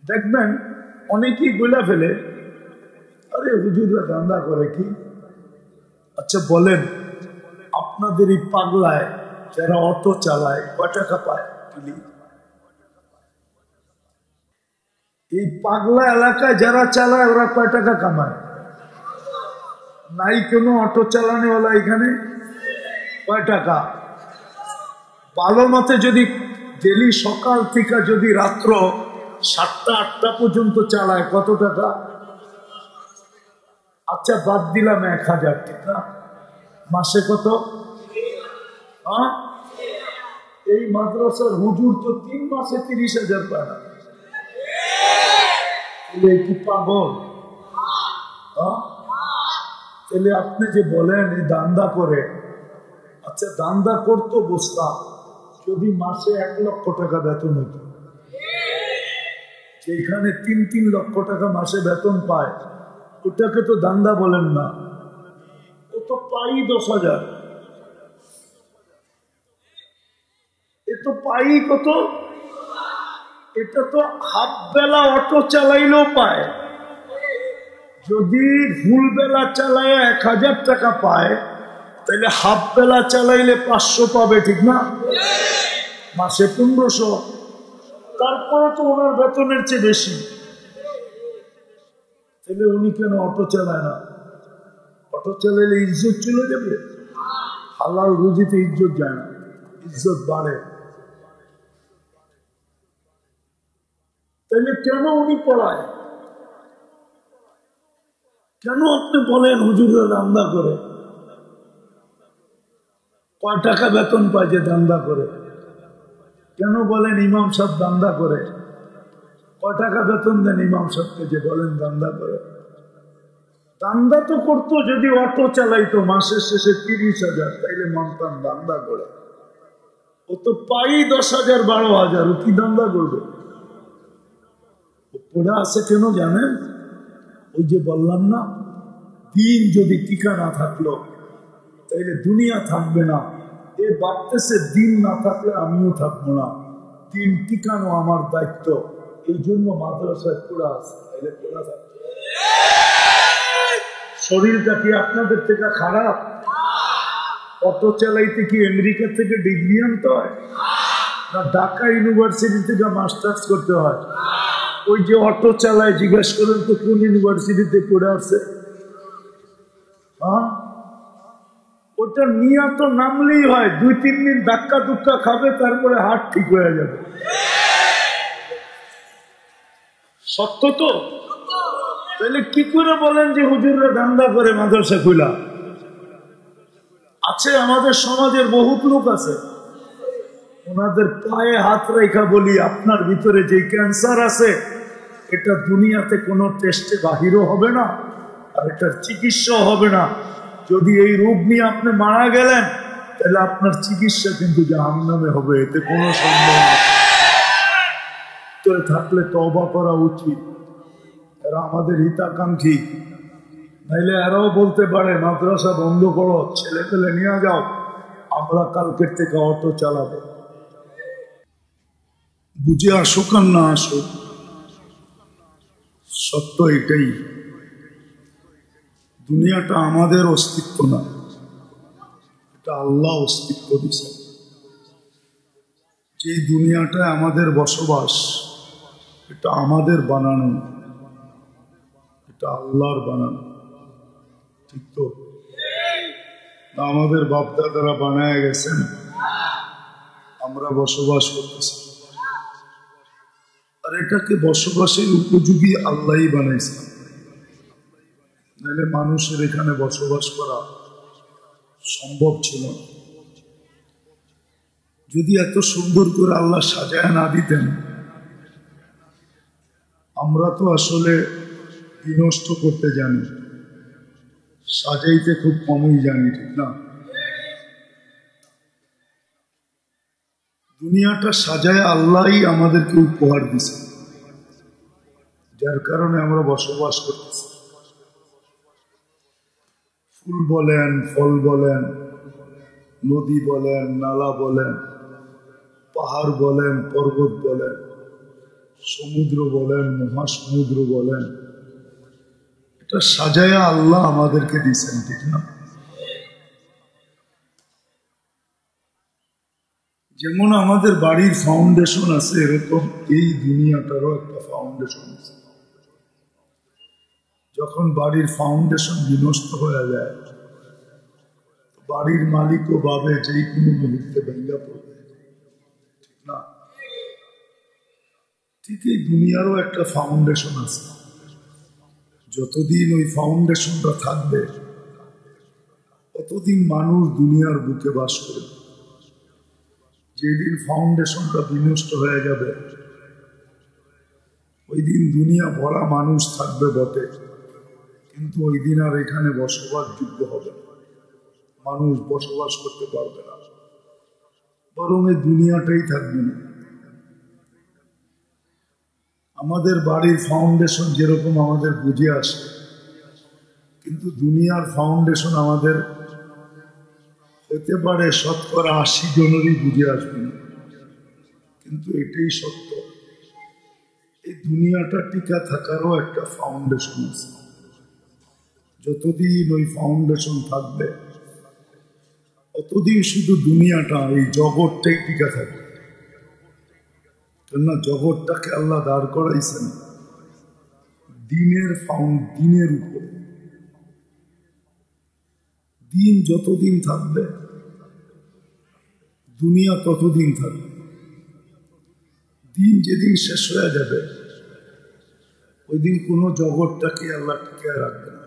দেখবেন অনেকেই বলে ফেলে, আরে হুজুররা ধান্দা করে কি? আচ্ছা বলেন, আপনাদের এই পাগলায় যারা অটো চালায় কয় টাকা পায়? এই পাগলা এলাকায় যারা চালায় ওরা কয় টাকা কামায়? নাই কোনো অটো চালানোওয়ালা এখানে? কয় টাকা? ভালো মতে যদি ডেলি সকাল থেকে যদি রাত্র 7টা-8টা পর্যন্ত চালায় কত টাকা? আচ্ছা বাদ দিলাম 1000, ঠিক না? মাসে কত? এই মাদ্রাসার হুজুর তো 3 মাসে 30,000 পায় না। কি পাগল? তাহলে আপনি যে বলেন এই দান্দা করে, আচ্ছা দান্দা করতো বুঝতাম যদি মাসে 1 লক্ষ টাকা বেতন হতো। যেখানে 3 লক্ষ টাকা মাসে বেতন পায় ওটাকে তো দান্দা বলেন না, ও তো পাই 10,000। এ তো পাই কত? এটা তো হাফ বেলা অটো চালাইলেও পায়। যদি ফুল বেলা চালায় 1000 টাকা পায়, তাহলে হাফ বেলা চালাইলে 500 পাবে, ঠিক না? মাসে 1500। তারপরে তো ওনার বেতনের চেয়ে বেশি। তাহলে উনি কেন অটো চালায় না? অটো চালাইলে ইজ্জত চলে যাবে। হালাল রুজিতে ইজ্জত যায় না, ইজ্জত বাড়ে। তাহলে কেন উনি পড়ায়? কেন আপনি বলেন হুজুররা দান্দা করে? কয় টাকা বেতন পায় যে দান্দা করে? কেন বলেন ইমাম সাহেব দান্দা করে? কয় টাকা বেতন দেন ইমাম সাহেবকে যে বলেন দান্দা করে? দান্দা তো করতো যদি অটো চালাইতো মাসের শেষে 30,000, তাইলে মানতাম দান্দা করে। ও তো পাই 10,000 12,000, ও কি দান্দা করবে? পড়ে আছে কেন জানেন? ওই যে বললাম না, দিন যদি টিকা না থাকলো তাইলে দুনিয়া থাকবে না। এ বাড়তেছে, দিন না থাকলে আমিও থাকবো না। দিন টিকানো আমার দায়িত্ব। এই জন্য মাদ্রাসায় পড়া আছে। তাইলে পড়া থাকবে। শরীরটা কি আপনাদের থেকে খারাপ? অটো চালাইতে কি আমেরিকা থেকে ডিগ্রি আনতে হয়? না ঢাকা ইউনিভার্সিটি থেকে মাস্টার্স করতে হয়? ওই যে অটো চালায় জিজ্ঞেস করেন তো কোন ইউনিভার্সিটিতে পড়ে আছে? ওটা নিয়ে তো নামলেই হয়, 2-3 দিন ধাক্কা ধুক্কা খাবে, তারপরে হাত ঠিক হয়ে যাবে। সত্য তো? তাহলে কি করে বলেন যে হুজুররা দান্দা করে মাদ্রাসা খুলা? আছে আমাদের সমাজের বহুত লোক আছে, ওনাদের পায়ে হাত রেখা বলি, আপনার ভিতরে যে ক্যান্সার আছে এটা দুনিয়াতে কোনো টেস্টে বাহিরও হবে না, আর এটার চিকিৎসা হবে না। যদি এই রোগ নিয়ে আপনি মারা গেলেন তাহলে আপনার চিকিৎসা কিন্তু জাহান্নামে হবে, এতে কোনো সন্দেহ নেই। তো থাকলে তওবা করা উচিত। এরা আমাদের হিতাকাঙ্ক্ষী, নাইলে এরাও বলতে পারে মাদ্রাসা বন্ধ করো, ছেলে পেলে নিয়ে যাও, আমরা কালকের থেকে অটো চালাবো। বুঝে আসুক আর না আসুক, সত্য এটাই। দুনিয়াটা আমাদের অস্তিত্ব না, এটা আল্লাহ অস্তিত্ব দিয়েছে। যে দুনিয়াটায় আমাদের বসবাস এটা আমাদের বানানো, এটা আল্লাহর বানানো, ঠিক তো? আমাদের বাপদাদারা বানায় গেছেন, আমরা বসবাস করতেছি। আর এটাকে বসবাসের উপযোগী আল্লাহই বানাইছে, নাহলে মানুষের এখানে বসবাস করা সম্ভব ছিল না। যদি এত সুন্দর করে আল্লাহ সাজায় না দিতেন, আমরা তো আসলে বিনষ্ট করতে জানি, সাজাইতে খুব কমই জানি, ঠিক না? দুনিয়াটা সাজায় আল্লাহই আমাদেরকে উপহার দিছে, যার কারণে আমরা বসবাস করতেছি। ফুল বলেন, ফল বলেন, নদী বলেন, নালা বলেন, পাহাড় বলেন, পর্বত বলেন, সমুদ্র বলেন, মহাসমুদ্র বলেন, এটা সাজায়া আল্লাহ আমাদেরকে দিয়েছেন, ঠিক না? যেমন আমাদের বাড়ির ফাউন্ডেশন আছে, এরকম এই দুনিয়াটারও একটা ফাউন্ডেশন আছে। যখন বাড়ির ফাউন্ডেশন বিনষ্ট হয়ে যায়, বাড়ির মালিকও ভাবে যে কোনো মুহূর্তে ভেঙে পড়বে, ঠিক না? ঠিক এই দুনিয়ারও একটা ফাউন্ডেশন আছে। যতদিন ওই ফাউন্ডেশনটা থাকবে ততদিন মানুষ দুনিয়ার বুকে বাস করবে। যেদিন ফাউন্ডেশনটা বিনষ্ট হয়ে যাবে ওই দিন দুনিয়া ভরা মানুষ থাকবে বটে, কিন্তু ওই দিন আর এখানে বসবাসযোগ্য হবে না, মানুষ বসবাস করতে পারবে না, বরং এই দুনিয়াটাই থাকবে না। আমাদের বাড়ির ফাউন্ডেশন যেরকম আমাদের বুঝে আসে, কিন্তু দুনিয়ার ফাউন্ডেশন আমাদের হতে পারে 80% জনেরই বুঝে আসবে না, কিন্তু এটাই সত্য। এই দুনিয়াটা টিকা থাকারও একটা ফাউন্ডেশন আছে। যতদিন ওই ফাউন্ডেশন থাকবে ততদিন শুধু দুনিয়াটা, এই জগৎটাই টিকা থাকবে। কেননা জগৎটাকে আল্লাহ দাঁড় করাইছেন দিনের উপর। দিন যতদিন থাকবে দুনিয়া ততদিন থাকবে। দিন যেদিন শেষ হয়ে যাবে ওই দিন কোনো জগৎটাকে আল্লাহ টিকায় রাখবে না।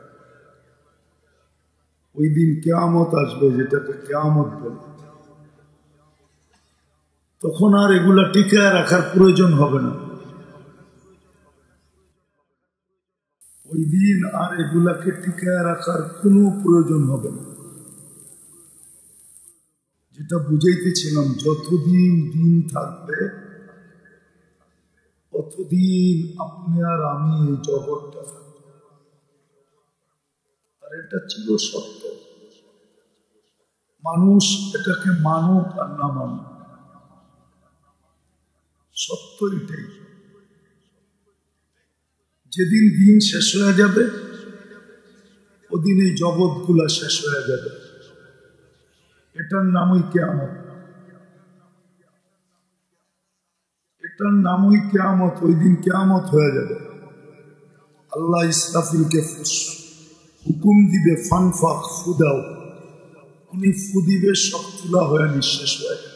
ওই দিন কিয়ামত আসবে, যেটাকে কিয়ামত বলে। তখন আর এগুলা টিকায় রাখার প্রয়োজন হবে না। ওই দিন আর এগুলাকে টিকায় রাখার কোনো প্রয়োজন হবে না। যেটা বুঝাইতেছিলাম, যতদিন দিন থাকবে ততদিন আপনি আর আমি এই জগৎটা থাকব। আর এটা ছিল সত্য। মানুষ এটাকে মানুক আর না মানুক, সত্য এটাই। যেদিন দিন শেষ হয়ে যাবে ওদিন এই জগৎগুলা শেষ হয়ে যাবে। এটার নামই কিয়ামত। এটার নামই কিয়ামত। ওই দিন কিয়ামত হয়ে যাবে। আল্লাহ ইসরাফিলকে হুকুম দিবে, ফানফাক, ফুদাও। উনি ফু দিবে, সব তুলা হয়ে নিঃশেষ হয়ে যাবে।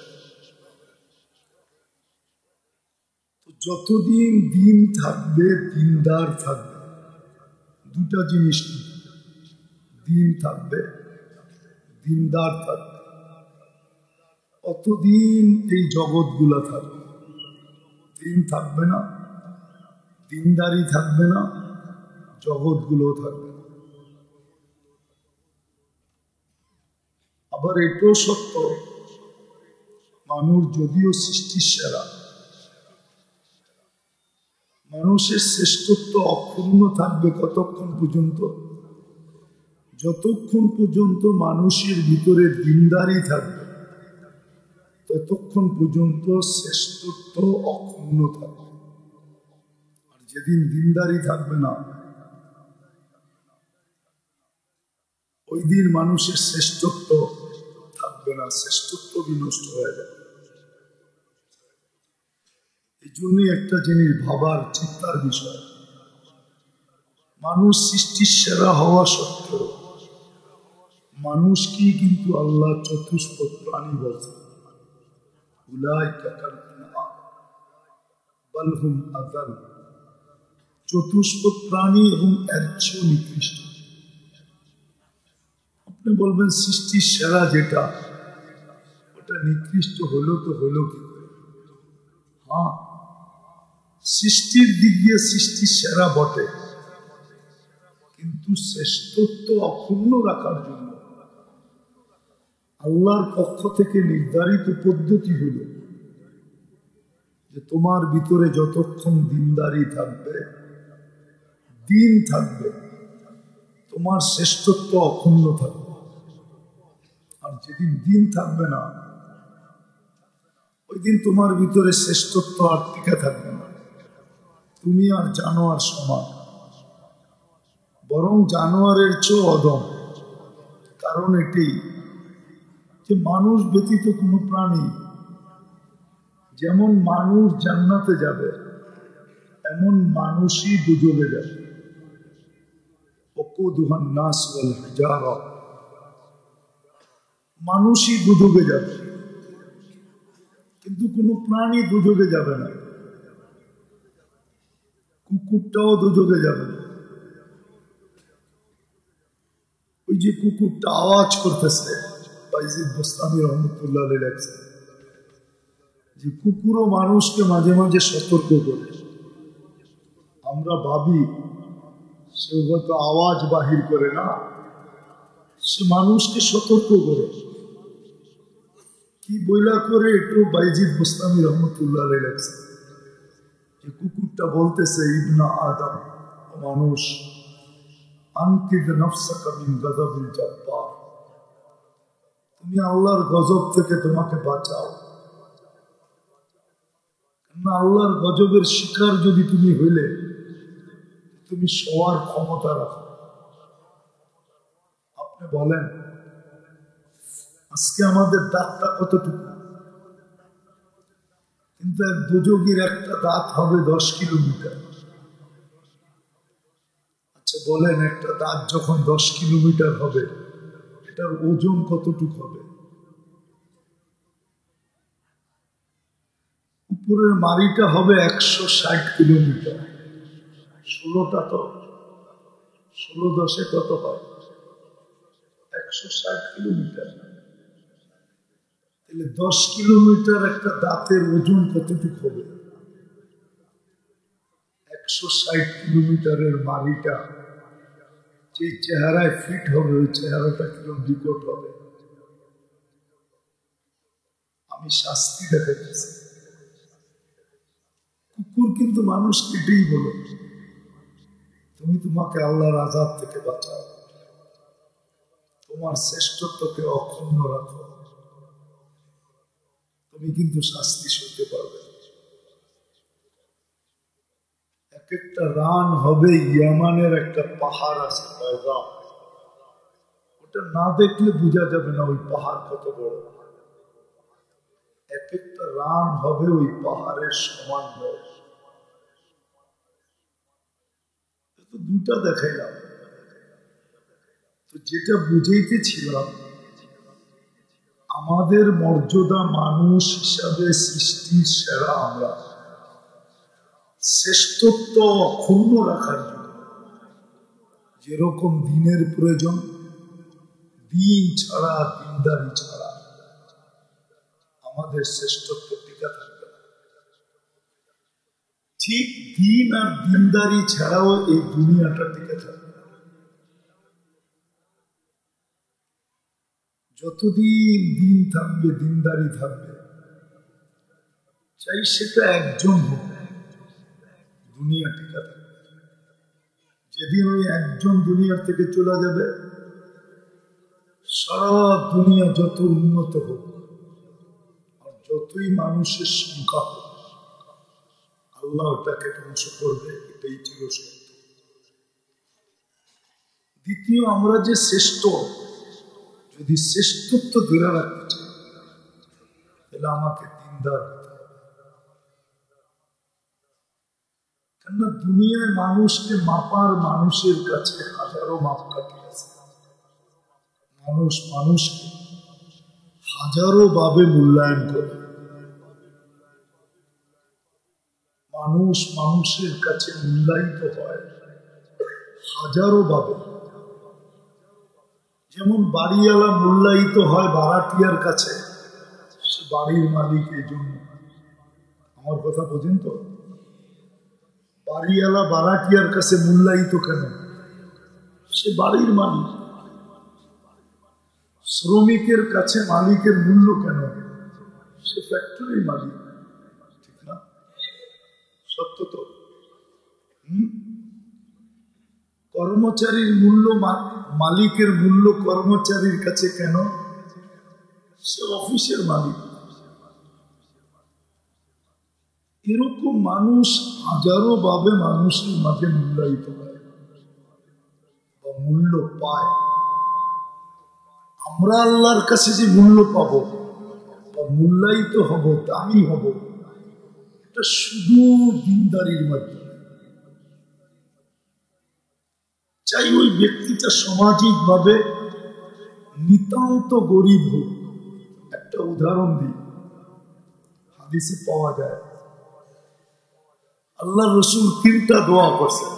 যতদিন দিন থাকবে দিনদার থাকবে। দুটা জিনিস, দিন থাকবে দিনদার থাকবে, অতদিন এই জগৎগুলা থাকবে। দিন থাকবে না, দিনদারি থাকবে না, জগৎগুলো থাকবে না। আবার এটাও সত্য, মানুষ যদিও সৃষ্টির সেরা, মানুষের শ্রেষ্ঠত্ব অক্ষুণ্ণ থাকবে কতক্ষণ পর্যন্ত? যতক্ষণ পর্যন্ত মানুষের ভিতরে দিনদারি থাকবে ততক্ষণ পর্যন্ত শ্রেষ্ঠত্ব অক্ষুণ্ণ থাকবে। আর যেদিন দিনদারি থাকবে না ওই দিন মানুষের শ্রেষ্ঠত্ব থাকবে না, শ্রেষ্ঠত্ব বিনষ্ট হয়ে যাবে। এই জন্যই একটা জিনিস ভাবার চিন্তার বিষয়, মানুষ সৃষ্টির সেরা হওয়া সত্ত্বেও মানুষকেই কিন্তু আল্লাহ চতুষ্পদ প্রাণী বলছে। চতুষ্পদ প্রাণী এবং এর চেয়েও নিকৃষ্ট। আপনি বলবেন সৃষ্টির সেরা যেটা, ওটা নিকৃষ্ট হলো তো হলো কি? হ্যাঁ, সৃষ্টির দিক দিয়ে সৃষ্টির সেরা বটে, কিন্তু শ্রেষ্ঠত্ব অক্ষুণ্ণ রাখার জন্য আল্লাহর পক্ষ থেকে নির্ধারিত পদ্ধতি হল যে তোমার ভিতরে যতক্ষণ দিনদারি থাকবে, দিন থাকবে, তোমার শ্রেষ্ঠত্ব অক্ষুণ্ণ থাকবে। আর যেদিন দিন থাকবে না ওই দিন তোমার ভিতরে শ্রেষ্ঠত্ব আর টিকে থাকবে না। তুমি আর জানোয়ার সমান, বরং জানোয়ারের চেয়ে অদম। কারণ এটি যে মানুষ ব্যতীত কোনো প্রাণী, যেমন মানুষ জান্নাতে যাবে এমন মানুষই দুজকে যাবে। ওকুদুহান নাস ওয়াল হিজারা, মানুষই দুজকে যাবে, কিন্তু কোনো প্রাণী দুজকে যাবে না। কুকুরটাও দুজকে যাবে না। ওই যে কুকুরটা আওয়াজ করতেছে, বাইজিদ বোস্তামি রহমতুল্লাহ আলাইহি লেখছেন যে কুকুরও মানুষকে মাঝে মাঝে সতর্ক করে। আমরা ভাবি সে হয়তো আওয়াজ বাহির করে না, সে মানুষকে সতর্ক করে। কি বইলা করে একটু বাইজিদ বোস্তামি রহমতুল্লাহ আলাইহি লেখছেন যে কুকুরটা বলতেছে, ইবনা আদম, মানুষ, আনকিদ নাফসাকা মিন গাযাবিল জাব্বার, তুমি আল্লাহর গজব থেকে তোমাকে বাঁচাও। না, আল্লাহর গজবের শিকার যদি তুমি হইলে তুমি সবার ক্ষমতা রাখো। আপনি বলেন আজকে আমাদের দাঁতটা কতটুকু, কিন্তু এক দুযোগীর একটা দাঁত হবে 10 কিলোমিটার। আচ্ছা বলেন, একটা দাঁত যখন 10 কিলোমিটার হবে এটার ওজন কতটুকু হবে? উপরের মাড়িটা হবে 160 কিলোমিটার। 16টা তো 16 10 কত হয়? 160 কিলোমিটার। তাহলে 10 কিলোমিটার একটা দাঁতের ওজন কতটুকু হবে? 160 কিলোমিটারের মাড়িটা যে চেহারায় ফিট হবে, ওই চেহারাটা কিরকম বিকট হবে। আমি শাস্তি দেখাইতেছি। কুকুর কিন্তু মানুষকে এটাই বলে, তুমি তোমাকে আল্লাহর আযাব থেকে বাঁচাও, তোমার শ্রেষ্ঠত্বকে অক্ষুণ্ণ রাখো, তুমি কিন্তু শাস্তি সইতে পারবে। এক একটা রান হবে, ইয়ামানের একটা পাহাড় আছে, ওটা না দেখলে বোঝা যাবে না ওই পাহাড় কত বড়। এক একটা রান হবে ওই পাহাড়ের সমান বড়। তো দুটা দেখাইলাম। তো যেটা বুঝাইতেছিলাম, আমাদের মর্যাদা মানুষ হিসাবে সৃষ্টির সেরা আমরা, শ্রেষ্ঠত্ব অক্ষুণ্ণ রাখার জন্য যেরকম দিনের প্রয়োজন, দিন ছাড়া, দিনদারি ছাড়া আমাদের শ্রেষ্ঠত্ব টিকা থাকবে না। ঠিক দিন আর দিনদারি ছাড়াও এই দুনিয়াটা টিকে থাকবে না। যতদিন দিন থাকবে, দিনদারি থাকবে, চাই সেটা একজন হোক, দুনিয়া টিকা থাকবে। যেদিন ওই একজন দুনিয়ার থেকে চলে যাবে, সারা দুনিয়া যত উন্নত হোক আর যতই মানুষের সংখ্যা হোক, আল্লাহ ওটাকে ধ্বংস করবে, এটাই ছিল সত্য। দ্বিতীয়, আমরা যে শ্রেষ্ঠ, যদি শ্রেষ্ঠত্ব ধরে রাখতে চাই তাহলে আমাকে দিনদার হতে হবে। কেননা দুনিয়ায় মানুষকে মাপার মানুষের কাছে হাজারো মাপকাঠি আছে। মানুষ মানুষকে হাজারো ভাবে মূল্যায়ন করে। মানুষ মানুষের কাছে মূল্যায়িত হয় হাজারো ভাবে। যেমন বাড়িওয়ালা মূল্যায়িত হয় ভাড়াটিয়ার কাছে, সে বাড়ির মালিক। এই জন্য আমার কথা বোঝেন তো, বাড়িওয়ালা ভাড়াটিয়ার কাছে মূল্যায়িত কেন? সে বাড়ির মালিক। শ্রমিকের কাছে মালিকের মূল্য কেন? সে ফ্যাক্টরির মালিক। ঠিক না? সত্য তো। কর্মচারীর মূল্য মালিকের মূল্য কর্মচারীর কাছে কেন? সে অফিসের মালিক। এরকম মানুষ হাজারো ভাবে মানুষের মাঝে মূল্যায়িত হয় বা মূল্য পায়। আমরা আল্লাহর কাছে যে মূল্য পাবো বা মূল্যায়িত হব, দামি হব, এটা শুধু দিনদারির মাধ্যমে। চাই ওই ব্যক্তিটা সামাজিক ভাবে নিতান্ত গরিব হোক। একটা উদাহরণ দিই, হাদিসে পাওয়া যায় আল্লাহ রসুল 3টা দোয়া করছেন,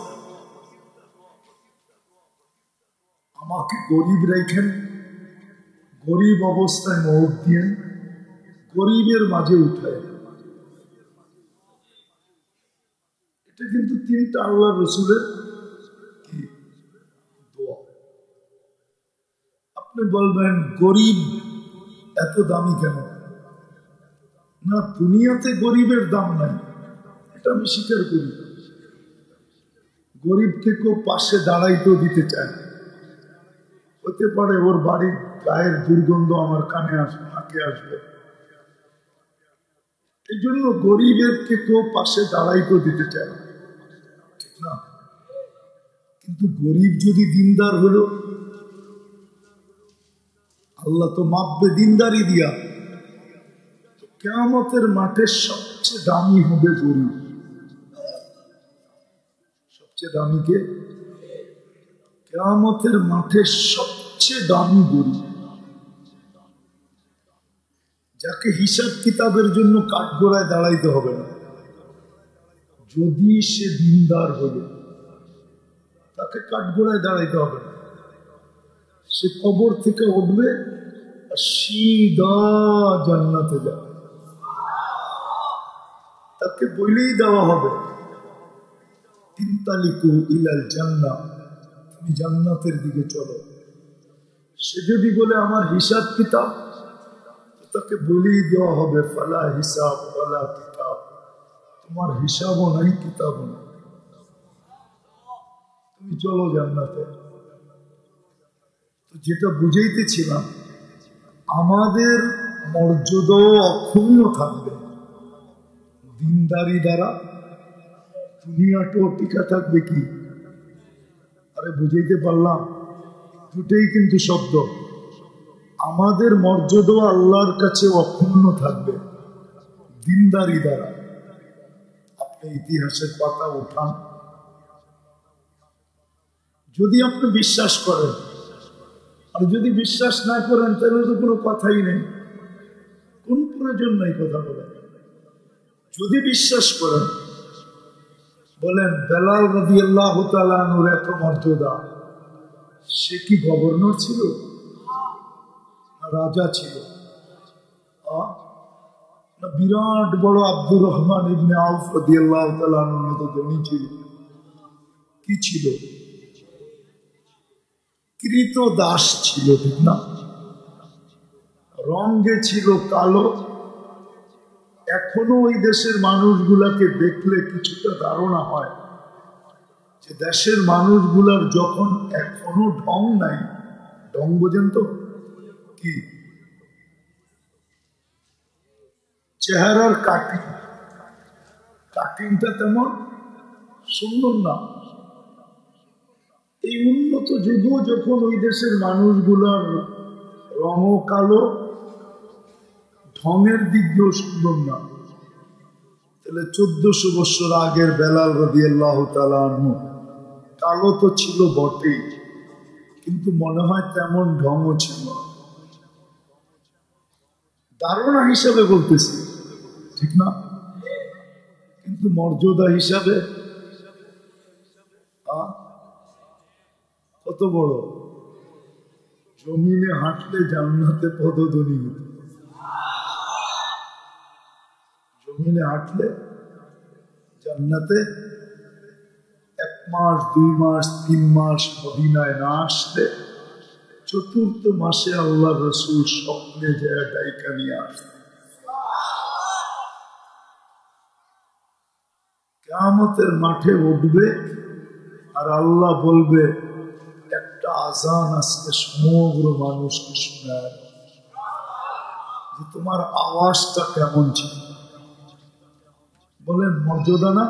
আমাকে গরিব রেখেন, গরিব অবস্থায় মওত দিয়েন, গরিবের মাঝে উঠায়। এটা কিন্তু 3টা আল্লাহ রসুলের কি দোয়া। আপনি বলবেন গরিব এত দামি কেন? না, দুনিয়াতে গরিবের দাম নাই, এটা আমি স্বীকার করি। গরিবকে কেউ পাশে দাঁড়াইতেও দিতে চায় না। হতে পারে ওর বাড়ির গায়ের দুর্গন্ধ আমার কানে আসবে, নাকে আসবে, এই জন্য গরিবেরকে কেউ পাশে দাঁড়াইতেও দিতে চায় না, ঠিক না? কিন্তু গরিব যদি দিনদার হলো, আল্লাহ তো মাপবে দিনদারি দিয়া। তো কিয়ামতের মাঠে সবচেয়ে দামি হবে গরিব। সবচেয়ে দামি কে? কিয়ামতের মাঠে সবচেয়ে দামি গরিব, যাকে হিসাব কিতাবের জন্য কাঠগড়ায় দাঁড়াইতে হবে না। যদি সে দিনদার হলো, তাকে কাঠগড়ায় দাঁড়াইতে হবে না। সে কবর থেকে উঠবে আর সিধা জান্নাতে যাবে। তাকে বলেই দেওয়া হবে, ইনতালিকু ইলাল জান্নাহ, তুমি জান্নাতের দিকে চলো। সে যদি বলে আমার হিসাব কিতাব, তাকে বলেই দেওয়া হবে ফালা হিসাব ফালা কিতাব, তোমার হিসাবও নাই কিতাবও নাই, তুমি চলো জান্নাতে। তো যেটা বুঝাইতেছিলাম, আমাদের মর্যাদাও অক্ষুণ্ণ থাকবে দিনদারি দ্বারা, দুনিয়াটাও টিকা থাকবে। কি আরে বুঝাইতে পারলাম? দুটেই কিন্তু শব্দ। আমাদের মর্যাদা আল্লাহর কাছে অক্ষুণ্ণ থাকবে দিনদারি দ্বারা। আপনি ইতিহাসের পাতা উঠান, যদি আপনি বিশ্বাস করেন, আর যদি বিশ্বাস না করেন তাহলে তো কোনো কথাই নেই, কোন প্রয়োজন নেই কথা বলার। যদি বিশ্বাস করেন, বলেন বেলাল রাদিয়াল্লাহু তাআলা আনহুর এত মর্যাদা, সে কি গভর্নর ছিল না রাজা ছিল? না বিরাট বড় আব্দুর রহমান ইবনে আউফ রাদিয়াল্লাহু তাআলা আনহুর মতো ধনী ছিল? কি ছিল? কৃত দাস ছিল, ঠিক না? রঙে ছিল কালো। এখনো ওই দেশের মানুষগুলাকে দেখলে কিছুটা ধারণা হয় যে দেশের মানুষগুলার যখন এখনো ঢং নাই। ঢং বোঝেন তো কি? চেহারার কাটিংটা তেমন সুন্দর না। এই উন্নত যুগও যখন ওই দেশের মানুষগুলার রঙও কালো, ঢঙের দিক দিয়েও সুন্দর না, তাহলে 1400 বছর আগের বেলাল রাদিয়াল্লাহু তাআলা আনহু কালো তো ছিল বটেই, কিন্তু মনে হয় তেমন ঢঙও ছিল। ধারণা হিসাবে বলতেছি, ঠিক না? কিন্তু মর্যাদা হিসাবে কত বড়। জমিনে হাঁটলে জান্নাতে পদধ্বনি হতো। জমিনে হাঁটলে জান্নাতে 1 মাস 2 মাস 3 মাস মদিনায় না আসলে 4th মাসে আল্লাহ রসুল স্বপ্নে যায় ডাইকা নিয়ে আসতেন। কিয়ামতের মাঠে উঠবে আর আল্লাহ বলবে, একটা আজান আজকে সমগ্র মানুষকে শোনায় যে তোমার আওয়াজটা কেমন ছিল। বলেন মর্যাদা না?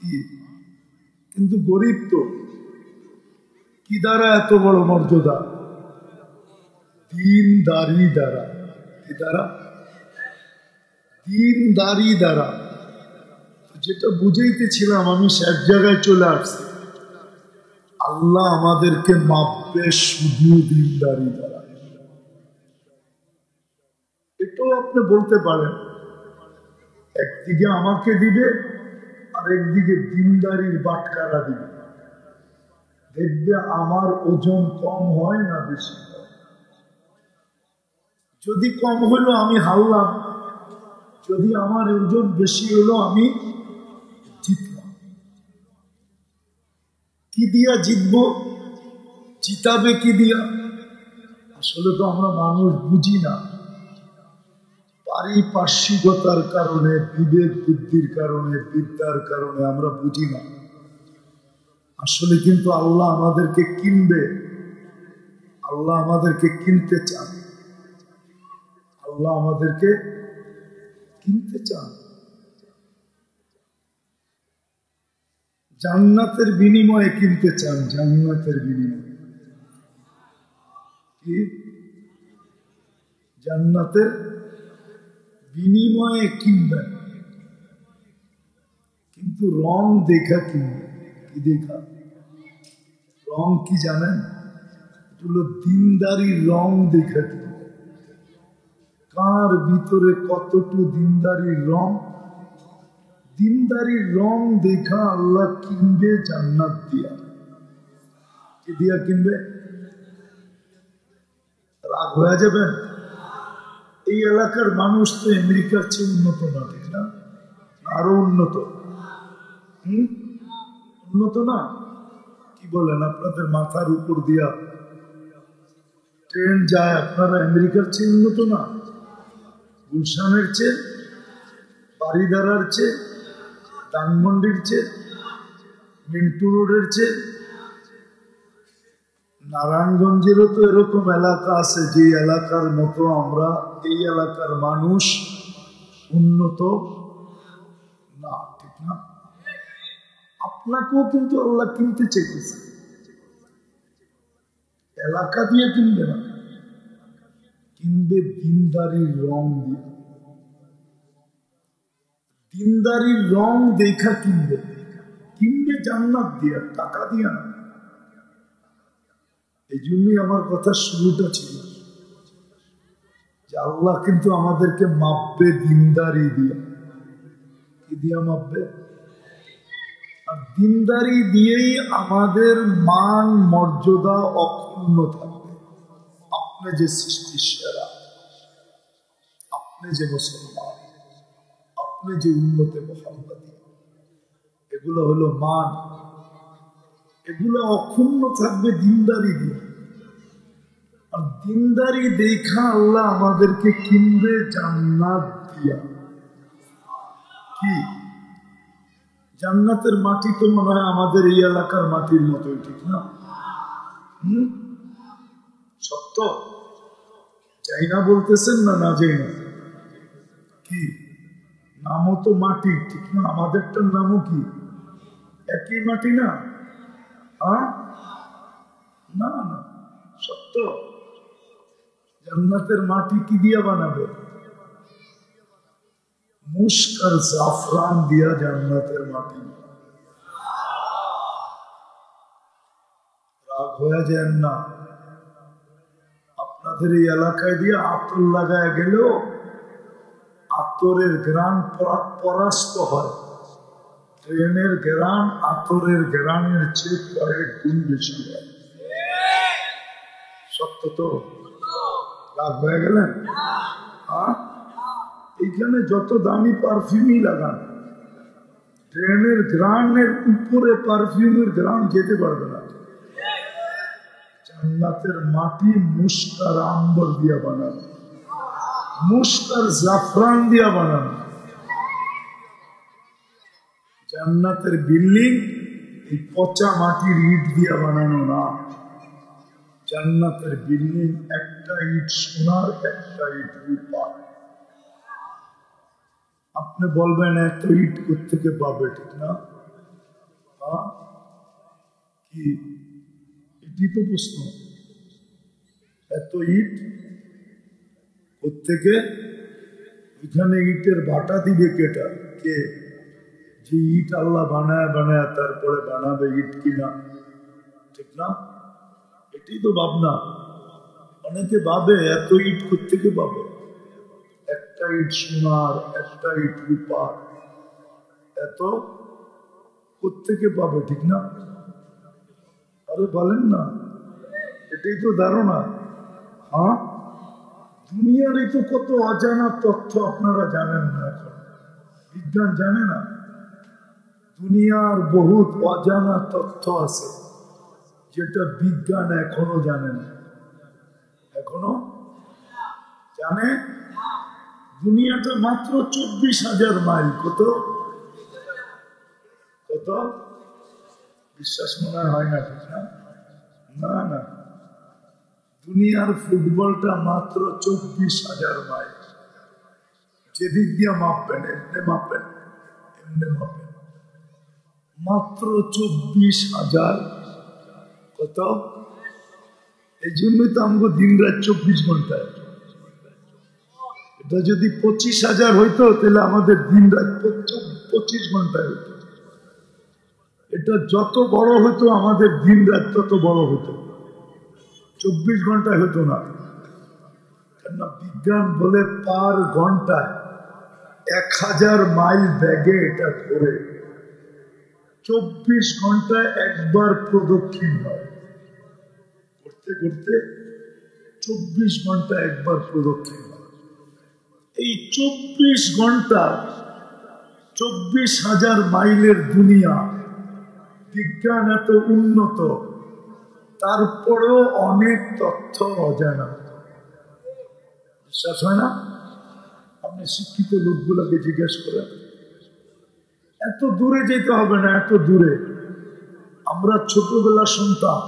কি কিন্তু গরিব তো, কি দ্বারা এত বড় মর্যাদা? দিনদারি দ্বারা। কি দ্বারা? দিনদারি দ্বারা। যেটা বুঝাইতেছিলাম আমি এক জায়গায় চলে আসছি, আল্লাহ আমাদেরকে মাপবে শুধু দিনদারি দ্বারা। এটাও আপনি বলতে পারেন, একদিকে আমাকে দিবে আর একদিকে দিনদারির বাটকারা দিবে, দেখবে আমার ওজন কম হয় না বেশি। যদি কম হইলো আমি হারলাম, যদি আমার ওজন বেশি হলো আমি জিতলাম। কি দিয়া জিতবো? জিতাবে কি দিয়া? আসলে তো আমরা মানুষ বুঝি না, পারিপার্শ্বিকতার কারণে, বিবেক বুদ্ধির কারণে, বিদ্যার কারণে আমরা বুঝি না। আসলে কিন্তু আল্লাহ আমাদেরকে কিনবে, আল্লাহ আমাদেরকে কিনতে চান, আল্লাহ আমাদেরকে কিনতে চান। জান্নাতের বিনিময়ে কিনতে চান, জান্নাতের বিনিময়ে। কি? জান্নাতের বিনিময়ে কিনবেন, কিন্তু রং দেখা কিনবেন। কি দেখা? রং কি জানেন? এগুলো দিনদারি রং দেখা কিনবেন। কার ভিতরে কতটুকু দিনদারির রং? দিনদারির রং দেখা আল্লাহ কিনবে জান্নাত দিয়া। কি দিয়া কিনবে? রাগ হয়ে যাবেন? এই এলাকার মানুষ তো আমেরিকার চেয়ে উন্নত না, ঠিক না? আরো উন্নত। উন্নত না? কি বলেন? আপনাদের মাথার উপর দিয়া ট্রেন যায়, আপনারা আমেরিকার চেয়ে উন্নত না? গুলশানের চেয়ে, বাড়িদারার চেয়ে, ধানমন্ডির চেয়ে, মিন্টু রোডের চেয়ে। নারায়ণগঞ্জেরও তো এরকম এলাকা আছে যে এলাকার মতো আমরা, এই এলাকার মানুষ উন্নত না, ঠিক না? আপনাকেও কিন্তু আল্লাহ কিনতে চাইতেছে, এলাকা দিয়ে কিনবে না, কিনবে দিনদারির রং দিয়ে। দিনদারির রং দেখা কিনবে, কিনবে জান্নাত দিয়া, টাকা দিয়া না। এই জন্যই আমার কথা শুরুটা ছিল যে আল্লাহ কিন্তু আমাদেরকে মাপবে দিনদারি দিয়া। কি দিয়া মাপবে? আর দিনদারি দিয়েই আমাদের মান মর্যাদা অক্ষুণ্ণ থাকবে। আপনি যে সৃষ্টির সেরা, আপনি যে মুসলমান, আপনি যে উম্মতে মুহাম্মাদী, এগুলো হলো মান, এগুলো অক্ষুণ্ণ থাকবে দিনদারি দিয়ে। আর দিনদারি দেখা আল্লাহ আমাদেরকে কিনবে জান্নাত দিয়া। কি? জান্নাতের মাটি তো মনে হয় আমাদের এই এলাকার মাটির মতোই, ঠিক না? সত্য? যাই না বলতেছেন না? না যাই না? কি নামও তো মাটি, ঠিক না? আমাদেরটার নামও কি একই মাটি না? না না, সত্য। জান্নাতের মাটি কি দিয়া বানাবে? মুশক আর জাফরান দিয়া জান্নাতের মাটি। রাগ হয়ে যায় না? আপনাদের এই এলাকায় দিয়ে আতর লাগায় গেলেও আতরের গ্রান পরাস্ত হয়। ট্রেনের গ্রান আতরের গ্রানের চেয়ে কয়েক গুণ বেশি হয়। সত্য তো? রাগ হয়ে গেলেন? এইখানে যত দামি পারফিউমই লাগান, ট্রেনের গ্রানের উপরে পারফিউমের গ্রান যেতে পারবে না। জান্নাতের মাটি মুশক আর আম্বর দিয়া বানানো, মুশক আর জাফরান দিয়া বানানো। জান্নাতের বিল্ডিং এই পচা মাটির ইট দিয়া বানানো না। জান্নাতের বিল্ডিং একটা ইট সোনার, একটা ইট রূপার। আপনি বলবেন এত ইট কোত্থেকে পাবে, ঠিক না? কি এটি তো প্রশ্ন, এত ইট কোত্থেকে? এখানে ইটের ভাটা দিবে কেটা? কে? যে ইট আল্লাহ বানায় বানায় তারপরে বানাবে ইট কিনা, ঠিক না? এটি তো ভাবনা। অনেকে ভাবে এত ইট কোত্থেকে পাবে, একটা ইট সোনার, একটা ইট রূপার, এত কোত্থেকে পাবে, ঠিক না? আরে বলেন না, এটাই তো ধারণা। হ্যাঁ, দুনিয়ার এই তো কত অজানা তথ্য আপনারা জানেন না, এখন বিজ্ঞান জানে না। দুনিয়ার বহুত অজানা তথ্য আছে যেটা বিজ্ঞান এখনো জানে না। এখনো জানে? দুনিয়াটা মাত্র 24,000 মাইল। কত কত? বিশ্বাস মনে হয় না, ঠিক না? না না, দুনিয়ার ফুটবলটা মাত্র 24,000 মাইল। যেদিক দিয়ে মাপবেন, এমনি মাপবেন, এমনি মাপবেন, মাত্র 24,000। কত? এই জন্যই তো আমাকে দিন রাত 24 ঘন্টায়। এটা যদি 25,000 হইতো তাহলে আমাদের দিন রাত 25 ঘন্টায় হইতো। এটা যত বড় হতো আমাদের দিন রাত তত বড় হতো, 24 ঘন্টায় হতো না। কেননা বিজ্ঞান বলে পার ঘন্টায় 1000 মাইল ব্যাগে এটা ঘোরে। 24 ঘন্টায় একবার প্রদক্ষিণ হয়, করতে করতে 24 ঘন্টায় একবার প্রদক্ষিণ হয়। এই 24 ঘন্টা 24,000 মাইলের দুনিয়া, বিজ্ঞান এত উন্নত, তারপরেও অনেক তথ্য অজানা। বিশ্বাস হয় না? আপনি শিক্ষিত লোকগুলোকে জিজ্ঞেস করেন, এত দূরে যেতে হবে না, এত দূরে। আমরা ছোটবেলা শুনতাম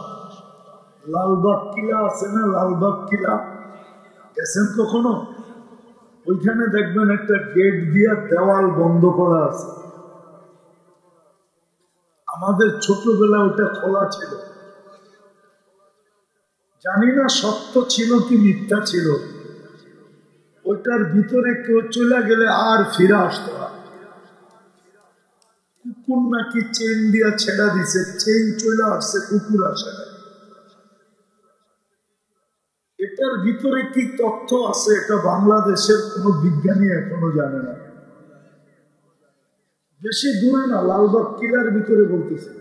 লালবাগ কিলা আছে না, লালবাগ কিলা গেছেন কখনো? ওইখানে দেখবেন একটা গেট দিয়া দেওয়াল বন্ধ করা আছে। আমাদের ছোটবেলা ওটা খোলা ছিল। জানি না সত্য ছিল কি মিথ্যা ছিল। ওইটার ভিতরে কেউ চলে গেলে আর ফিরে আসতো না। কুকুর নাকি চেন দিয়া ছেড়া দিছে, চেন চলে আসছে, কুকুর আসে না। এটার ভিতরে কি তথ্য আছে এটা বাংলাদেশের কোন বিজ্ঞানী এখনো জানে না। বেশি দূরে না, লালবাগ কিলার ভিতরে বলতেছে।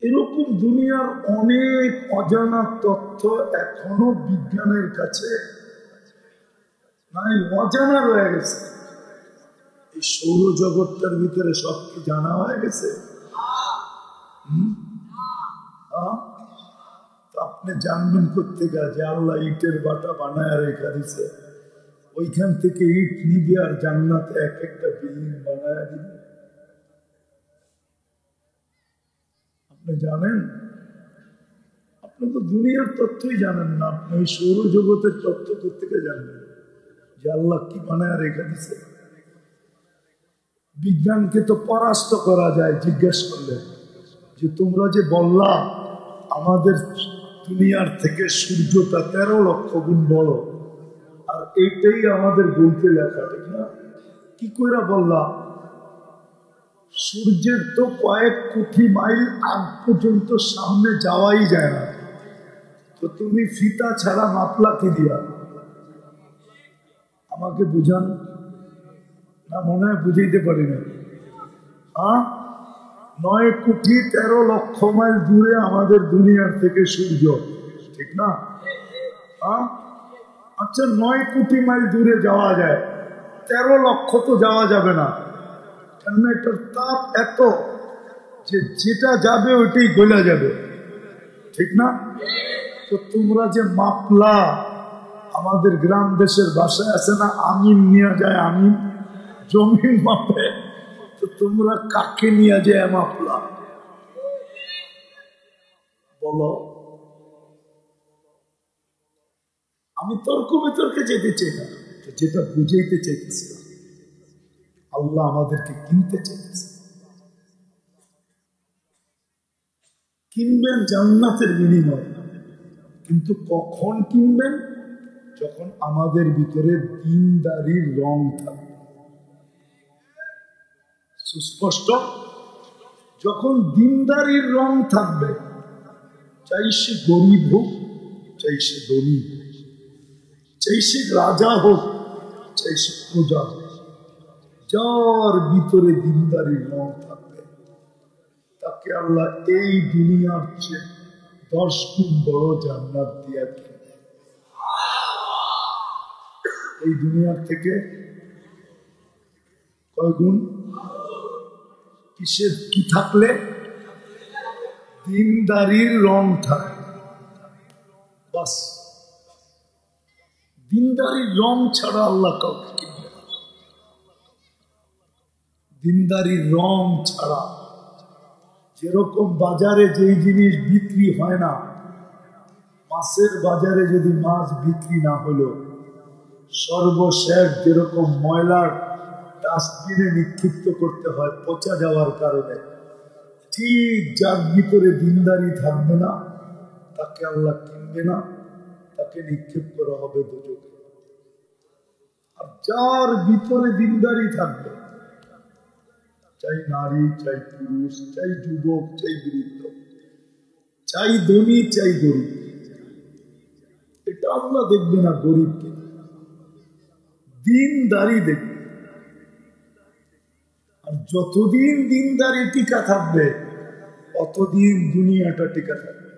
এরকম দুনিয়ার অনেক অজানা তথ্য এখনো বিজ্ঞানের কাছে নাই, অজানা রয়ে গেছে। এই সৌরজগৎটার ভিতরে সব কি জানা হয়ে গেছে? আপনি জানবেন কোথেকে যে আল্লাহ ইটের বাটা বানায় রেখা দিছে, ওইখান থেকে ইট নিবে আর জান্নাতে এক একটা বিল্ডিং বানায় দিবে? আপনি জানেন? আপনি তো দুনিয়ার তথ্যই জানেন না, আপনি ওই সৌরজগতের তথ্য কোথেকে জানবেন যে আল্লাহ কি বানায় রেখা দিছে? বিজ্ঞানকে তো পরাস্ত করা যায় জিজ্ঞেস করলে, যে তোমরা যে বললা আমাদের দুনিয়ার থেকে সূর্যটা 13 লক্ষ গুণ বড়, আর এইটাই আমাদের বইতে লেখা, ঠিক না? কি কইরা বললা? সূর্যের তো কয়েক কোটি মাইল আগ পর্যন্ত সামনে যাওয়াই যায় না, তো তুমি ফিতা ছাড়া মাপলা কি দিয়া? আমাকে বুঝান না, মনে হয় বুঝাইতে পারি না। 9 কোটি 13 লক্ষ মাইল দূরে আমাদের দুনিয়ার থেকে সূর্য, ঠিক না? আচ্ছা, 9 কোটি মাইল দূরে যাওয়া যায়, 13 লক্ষ তো যাওয়া যাবে না। কেননা এটার তাপ এত যে যেটা যাবে ওইটাই গলে যাবে, ঠিক না? তো তোমরা যে মাপলা, আমাদের গ্রাম দেশের ভাষায় আছে না, আমিন নিয়ে যায়, আমিন জমিন মাপে, তো তোমরা কাকে নিয়ে যায় মাপলা বলো? আমি তর্ক বিতর্কে যেতে চাই না, যেটা বুঝাইতে চাইতেছিলাম, আল্লাহ আমাদেরকে কিনতে চাইতেছে। কিনবেন জান্নাতের বিনিময়ে, কিন্তু কখন কিনবেন? যখন আমাদের ভিতরে দ্বীনদারির রং থাকবে। সুস্পষ্ট, যখন দ্বীনদারির রং থাকবে, চাই সে গরিব হোক, চাই সে ধনী হোক, চাই সে রাজা হোক, চাই সে প্রজা হোক, যার ভিতরে দ্বীনদারির রং থাকবে তাকে আল্লাহ এই দুনিয়ার চেয়ে 10 গুণ বড় জান্নাত দিয়া দিবেন। এই দুনিয়ার থেকে কয় গুণ? কিসের কি থাকলে? দ্বীনদারির রং থাকে। বাস, দ্বীনদারির রং ছাড়া আল্লাহ কাউকে কিনবে না। দ্বীনদারির রং ছাড়া, যেরকম বাজারে যেই জিনিস বিক্রি হয় না, মাছের বাজারে যদি মাছ বিক্রি না হলো, সর্বশেষ যেরকম ময়লার ডাস্টবিনে নিক্ষিপ্ত করতে হয় পচা যাওয়ার কারণে, ঠিক যার ভিতরে দ্বীনদারি থাকবে না তাকে আল্লাহ কিনবে না, তাকে নিক্ষেপ করা হবে দোজখে। আর যার ভিতরে দ্বীনদারি থাকবে, চাই নারী, চাই পুরুষ, চাই যুবক, চাই বৃদ্ধ, চাই ধনী, চাই গরিব, এটা আল্লাহ দেখবে না গরিবকে, দ্বীনদারি দেখবে। আর যতদিন দ্বীনদারি টিকা থাকবে, ততদিন দুনিয়াটা টিকা থাকবে।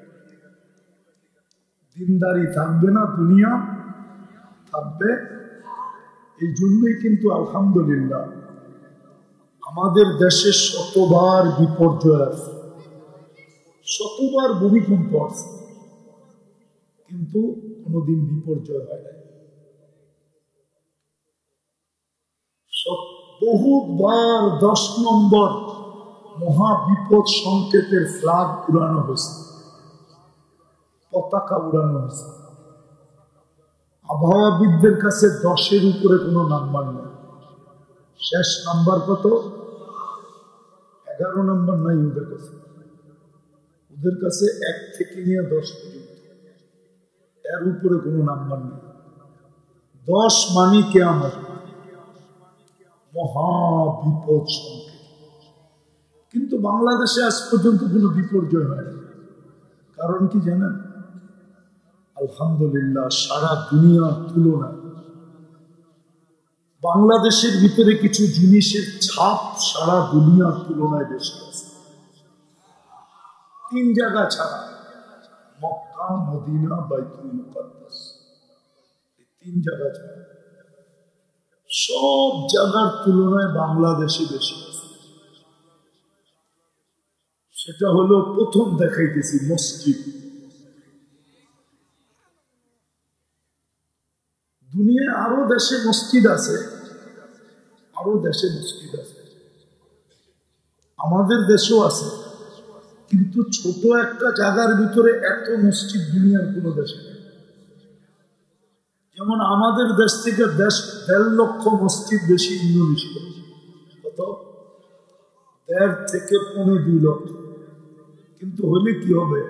দ্বীনদারি থাকবে না, দুনিয়া থাকবে। এই জন্যই কিন্তু আলহামদুলিল্লাহ আমাদের দেশে শতবার বিপর্যয় আছে, শতবার ভূমিকম্প আছে, কিন্তু কোনোদিন বিপর্যয় হয় না। বহুবার 10 নম্বর মহাবিপদ সংকেতের ফ্ল্যাগ উড়ানো হয়েছে, পতাকা উড়ানো হয়েছে। আবহাওয়াবিদদের কাছে 10-এর উপরে কোনো নাম্বার নেই। শেষ নাম্বার কত? 11 নাম্বার নাই ওদের কাছে। ওদের কাছে 1 থেকে নিয়ে 10 পর্যন্ত, এর উপরে কোনো নাম্বার নেই। 10 মানে কিয়ামত, মহাবিপদ সংকেত। কিন্তু বাংলাদেশে আজ পর্যন্ত কোনো বিপর্যয় হয় না। কারণ কি জানেন? আলহামদুলিল্লাহ সারা দুনিয়ার তুলনায় বাংলাদেশের ভিতরে কিছু জিনিসের ছাপ সারা দুনিয়ার তুলনায় বেশি আছে। 3 জায়গা ছাড়া, মক্কা, মদিনা, বাইতুল মুকাদ্দাস, এই 3 জায়গা ছাড়া সব জায়গার তুলনায় বাংলাদেশে বেশি আছে। সেটা হলো, প্রথম দেখাইতেছি মসজিদ। দুনিয়ায় আরো দেশে মসজিদ আছে, আরো দেশে মসজিদ আছে, আমাদের দেশেও আছে, কিন্তু ছোট একটা জায়গার ভিতরে এত মসজিদ দুনিয়ার কোনো দেশে নেই। যেমন আমাদের দেশ থেকে 1.5 লক্ষ মসজিদ বেশি ইন্দোনেশিয়া। কত? 1.5 থেকে 2.25 লক্ষ। কিন্তু হলে কি হবে?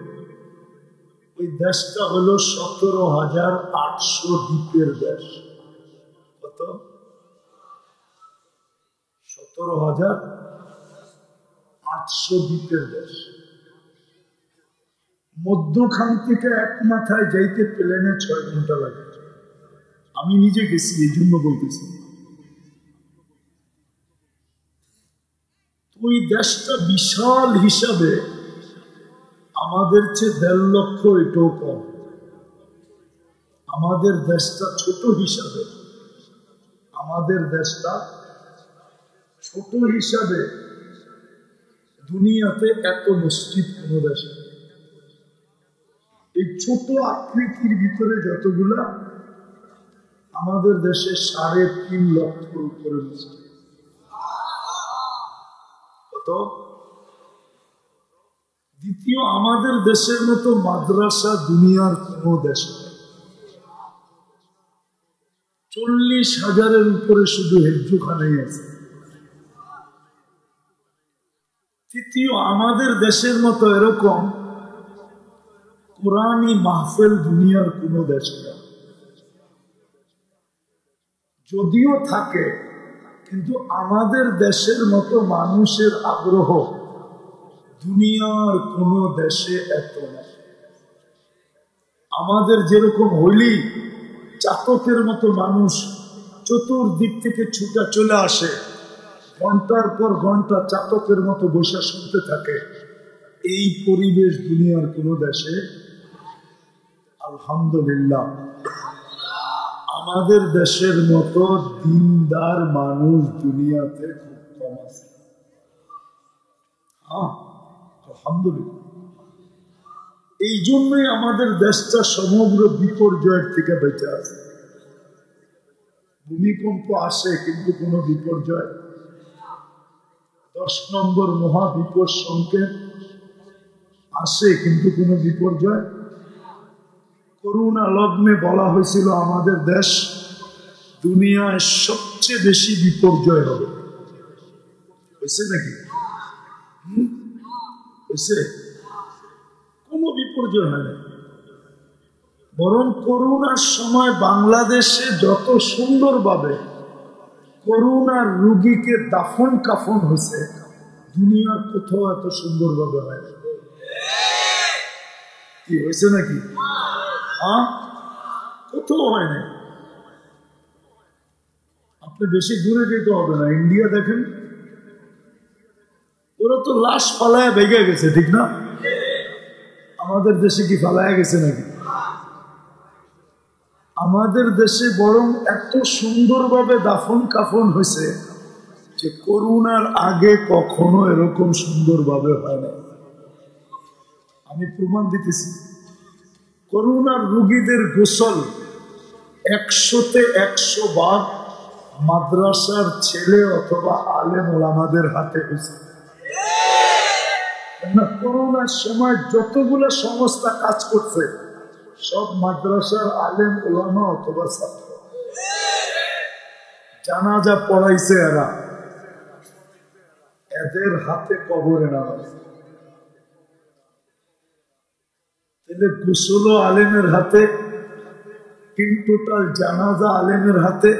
ওই দেশটা হলো 17,800 দ্বীপের দেশ। কত? 17,800 দ্বীপের দেশ। মধ্যখান থেকে এক মাথায় যাইতে প্লেনে 6 ঘন্টা লাগে। আমি নিজে গেছি, এই জন্য বলতেছি। ওই দেশটা বিশাল হিসাবে আমাদের চেয়ে 1.5 লক্ষ, এটাও কম। আমাদের দেশটা ছোট হিসাবে, আমাদের দেশটা ছোট হিসাবে দুনিয়াতে এত মসজিদ কোন দেশে। এই ছোট আকৃতির ভিতরে যতগুলা, আমাদের দেশে 3.5 লক্ষর উপরে মসজিদ। কত? দ্বিতীয়, আমাদের দেশের মতো মাদ্রাসা দুনিয়ার কোন দেশে। 40,000-এর উপরে শুধু হেফজুখানাই আছে। তৃতীয়, আমাদের দেশের মতো এরকম কোরআনী মাহফিল দুনিয়ার কোন দেশে নেই। যদিও থাকে, কিন্তু আমাদের দেশের মতো মানুষের আগ্রহ দুনিয়ার কোন দেশে এত না। আমাদের যেরকম হইলি চাতকের মতো মানুষ চতুর্দিক থেকে ছুটা চলে আসে, ঘন্টার পর ঘন্টা চাতকের মতো বসে শুনতে থাকে, এই পরিবেশ দুনিয়ার কোন দেশে আলহামদুলিল্লাহ আমাদের দেশের মতো দিনদার মানুষ দুনিয়াতে খুব কম আছে। আলহামদুলিল্লাহ, এই জন্যই আমাদের দেশটা সমগ্র বিপর্যয়ের থেকে বেঁচে আছে। ভূমিকম্প আসে কিন্তু কোনো বিপর্যয়, 10 নম্বর মহাবিপদ সংকেত আসে কিন্তু কোনো বিপর্যয়। করোনা লগ্নে বলা হয়েছিল আমাদের দেশ দুনিয়ায় সবচেয়ে বেশি বিপর্যয় হবে। হয়েছে নাকি? হয়েছে? কোনো বিপর্যয় হয় না, বরং করোনার সময় বাংলাদেশে যত সুন্দরভাবে করোনার রোগীকে দাফন কাফন হয়েছে দুনিয়ার কোথাও এত সুন্দরভাবে হয় না। কি হয়েছে নাকি? কোথাও হয় না। আপনি বেশি দূরে যেতে হবে না, ইন্ডিয়া দেখেন, ওরা তো লাশ ফালায় ভেঙে গেছে, ঠিক না? আমাদের দেশে কি ফালায় গেছে নাকি? আমাদের দেশে বরং এত সুন্দরভাবে দাফন কাফন হয়েছে যে করোনার আগে কখনো এরকম সুন্দরভাবে হয় না। আমি প্রমাণ দিতেছি, করোনার রোগীদের গোসল 100-তে 100 বার মাদ্রাসার ছেলে অথবা আলেম ওলামাদের হাতে হয়েছে। করোনার সময় যতগুলো সংস্থা কাজ করছে সব মাদ্রাসার আলেম ওলামা অথবা ছাত্র। জানাজা পড়াইছে এরা, এদের হাতে কবরে নামাইছে। তাহলে গোসলও আলেমের হাতে, কিন্তু টোটাল জানাজা আলেমের হাতে,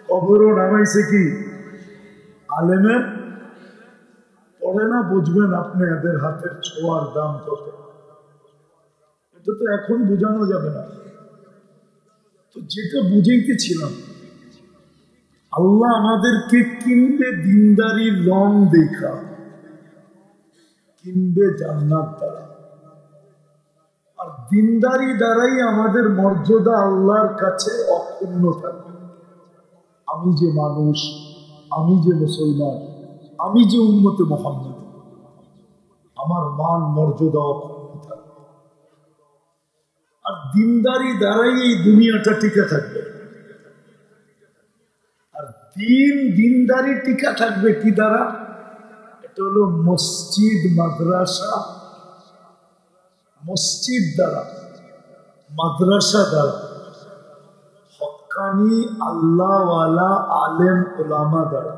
কবরও নামাইছে কি আলেমের। পড়ে না, বুঝবেন আপনি এদের হাতের ছোঁয়ার দাম কত। এটা তো এখন বোঝানো যাবে না। তো যেটা বুঝাইতেছিলাম, আল্লাহ আমাদেরকে কিনবে দিনদারির রং দেখা, কিনবে জান্নাত দ্বারা। আর দিনদারি দ্বারাই আমাদের মর্যাদা আল্লাহর কাছে অক্ষুণ্ণ থাকবে। আমি যে মানুষ, আমি যে মুসলমান, আমি যে উম্মতে মুহাম্মদ, আমার মান মর্যাদা অক্ষুণ্ণ থাকবে। আর দিনদারি দ্বারাই এই দুনিয়াটা টিকে থাকবে। আর দিনদারি টিকা থাকবে কি দ্বারা? এটা হলো মসজিদ মাদ্রাসা, মসজিদ দ্বারা, মাদ্রাসা দ্বারা, হক্কানি আল্লাহওয়ালা আলেম ওলামা দ্বারা,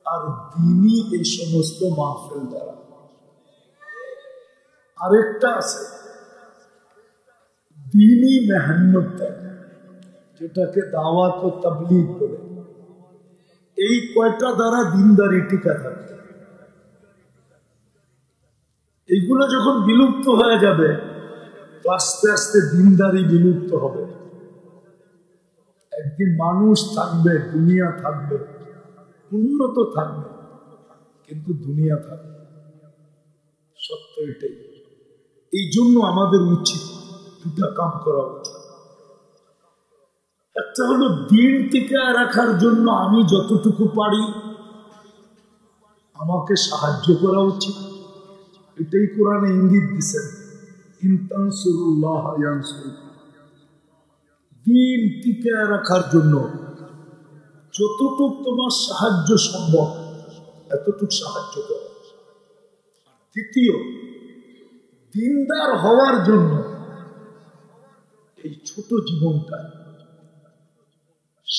আর দ্বীনি এই সমস্ত মাহফিল দ্বারা। আরেকটা আছে দ্বীনি মেহনত দ্বারা, যেটাকে দাওয়াত ও তাবলীগ বলে। এই কয়টা দ্বারা দিনদারি টিকা থাকবে। এইগুলো যখন বিলুপ্ত হয়ে যাবে তো আস্তে আস্তে দিনদারি বিলুপ্ত হবে। একদিন মানুষ থাকবে, দুনিয়া থাকবে, উন্নত থাকবে, কিন্তু দুনিয়া থাকবে। সত্য এটাই। এই জন্য আমাদের উচিত দুটা কাম করা উচিত। একটা হলো দিন টিকায় রাখার জন্য আমি যতটুকু পারি আমাকে সাহায্য করা উচিত। এটাই কোরআনে ইঙ্গিত দিচ্ছেন, ইন তানসুরুল্লাহ ইয়ানসুরকুম। দিন টিকায় রাখার জন্য যতটুকু তোমার সাহায্য সম্ভব এতটুকু সাহায্য করো। দ্বিতীয়, দিনদার হওয়ার জন্য এই ছোট জীবনটা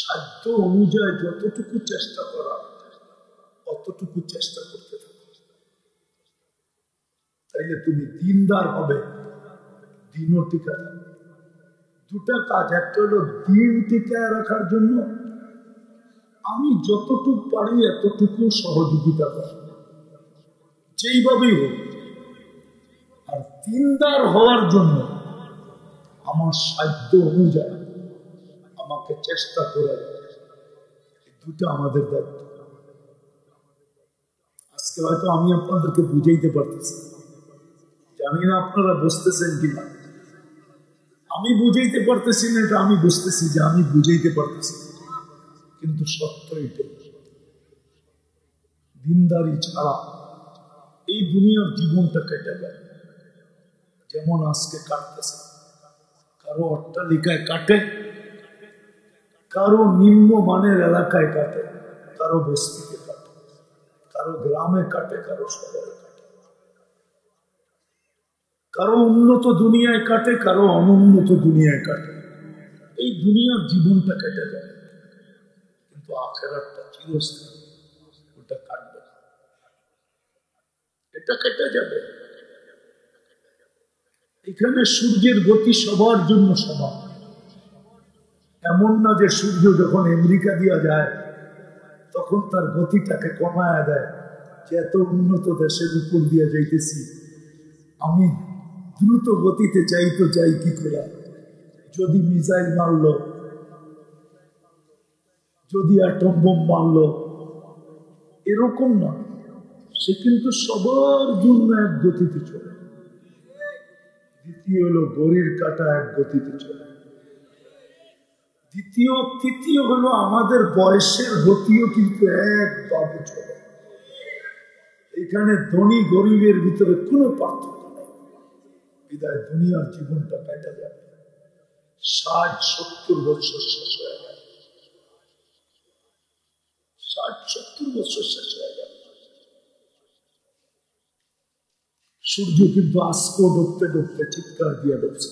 সাধ্য অনুযায়ী যতটুকু চেষ্টা করা অতটুকু চেষ্টা করতে থাকো, তাইলে তুমি দিনদার হবে, দিনও টিকা থাকবে। দুটা কাজ, একটা হলো দিন টিকায় রাখার জন্য আমি যতটুকু পারি এতটুকু সহযোগিতা করি, যেইভাবেই হোক। আর দিনদার হওয়ার জন্য আমার সাধ্য অনুযায়ী আমাকে চেষ্টা করে দেয়, দুটো আমাদের দায়িত্ব। আজকে হয়তো আমি আপনাদেরকে বুঝাইতে পারতেছি, জানি না আপনারা বুঝতেছেন কিনা। আমি বুঝাইতে পারতেছি না, এটা আমি বুঝতেছি যে আমি বুঝাইতে পারতেছি, কিন্তু সত্য এটাই। দিনদারি ছাড়া এই দুনিয়ার জীবনটা কেটে যায়, যেমন আজকে কাটতেছে। কারো অট্টালিকায় কাটে, কারো নিম্ন মানের এলাকায় কাটে, কারো বস্তিতে কাটে, কারো গ্রামে কাটে, কারো শহরে কাটে, কারো উন্নত দুনিয়ায় কাটে, কারো অনুন্নত দুনিয়ায় কাটে। এই দুনিয়ার জীবনটা কেটে যায়, কিন্তু আখেরাতটা চিরস্থায়ী, ওটা কাটবে না, এটা কেটে যাবে। এখানে সূর্যের গতি সবার জন্য সমান। এমন না যে সূর্য যখন আমেরিকা দিয়া যায় তখন তার গতিটাকে কমায়া দেয়, যে এত উন্নত দেশের উপর দিয়ে যাইতেছি, আমি দ্রুত গতিতে চাই তো চাই কি করে, যদি মিসাইল মারল, যদি অ্যাটম বোম মারল, এরকম না। সে কিন্তু সবার জন্য এক গতিতে চলে। দ্বিতীয় হলো ঘড়ির কাঁটা এক গতিতে চলে। তৃতীয় হলো আমাদের বয়সের গতিও কিন্তু একভাবে চলে। এখানে ধনী গরিবের ভিতরে কোনো পার্থক্য নেই। বিদায় দুনিয়ার জীবনটা কেটে যাবে, 60-70 বছর শেষ হয়ে গেল, 60-70 বছর শেষ হয়ে গেল। সূর্য কিন্তু আজকেও ডুবতে ডুবতে চিৎকার দিয়ে ডুবছে,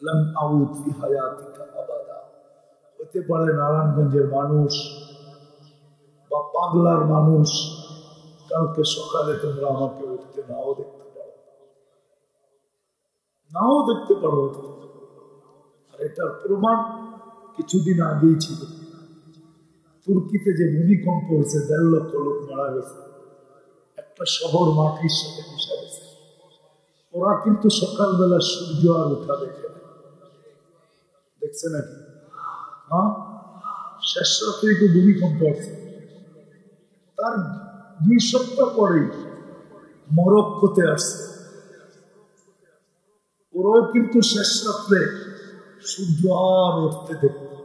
লান আউদ ফি হায়াতিকা আবাদা। হতে পারে নারায়ণগঞ্জের মানুষ বা পাগলার মানুষ, কালকে সকালে তোমরা আমাকে উঠতে নাও দেখতে পারো, নাও দেখতে পারো। আর এটার প্রমাণ কিছুদিন আগেই ছিল। তুর্কিতে যে ভূমিকম্প হয়েছে, 1.5 লক্ষ লোক মারা গেছে, একটা শহর মাটির সাথে মিশে গেছে। ওরা কিন্তু সকালবেলা সূর্য আর ওঠা দেখে না, দেখছে নাকি? হ্যাঁ, শেষ রাত্রে তো ভূমিকম্প আছে, তার 2 সপ্তাহ পরেই মরক্কোতে আসছে, ওরাও কিন্তু শেষ রাত্রে সূর্য আর উঠতে দেখে না।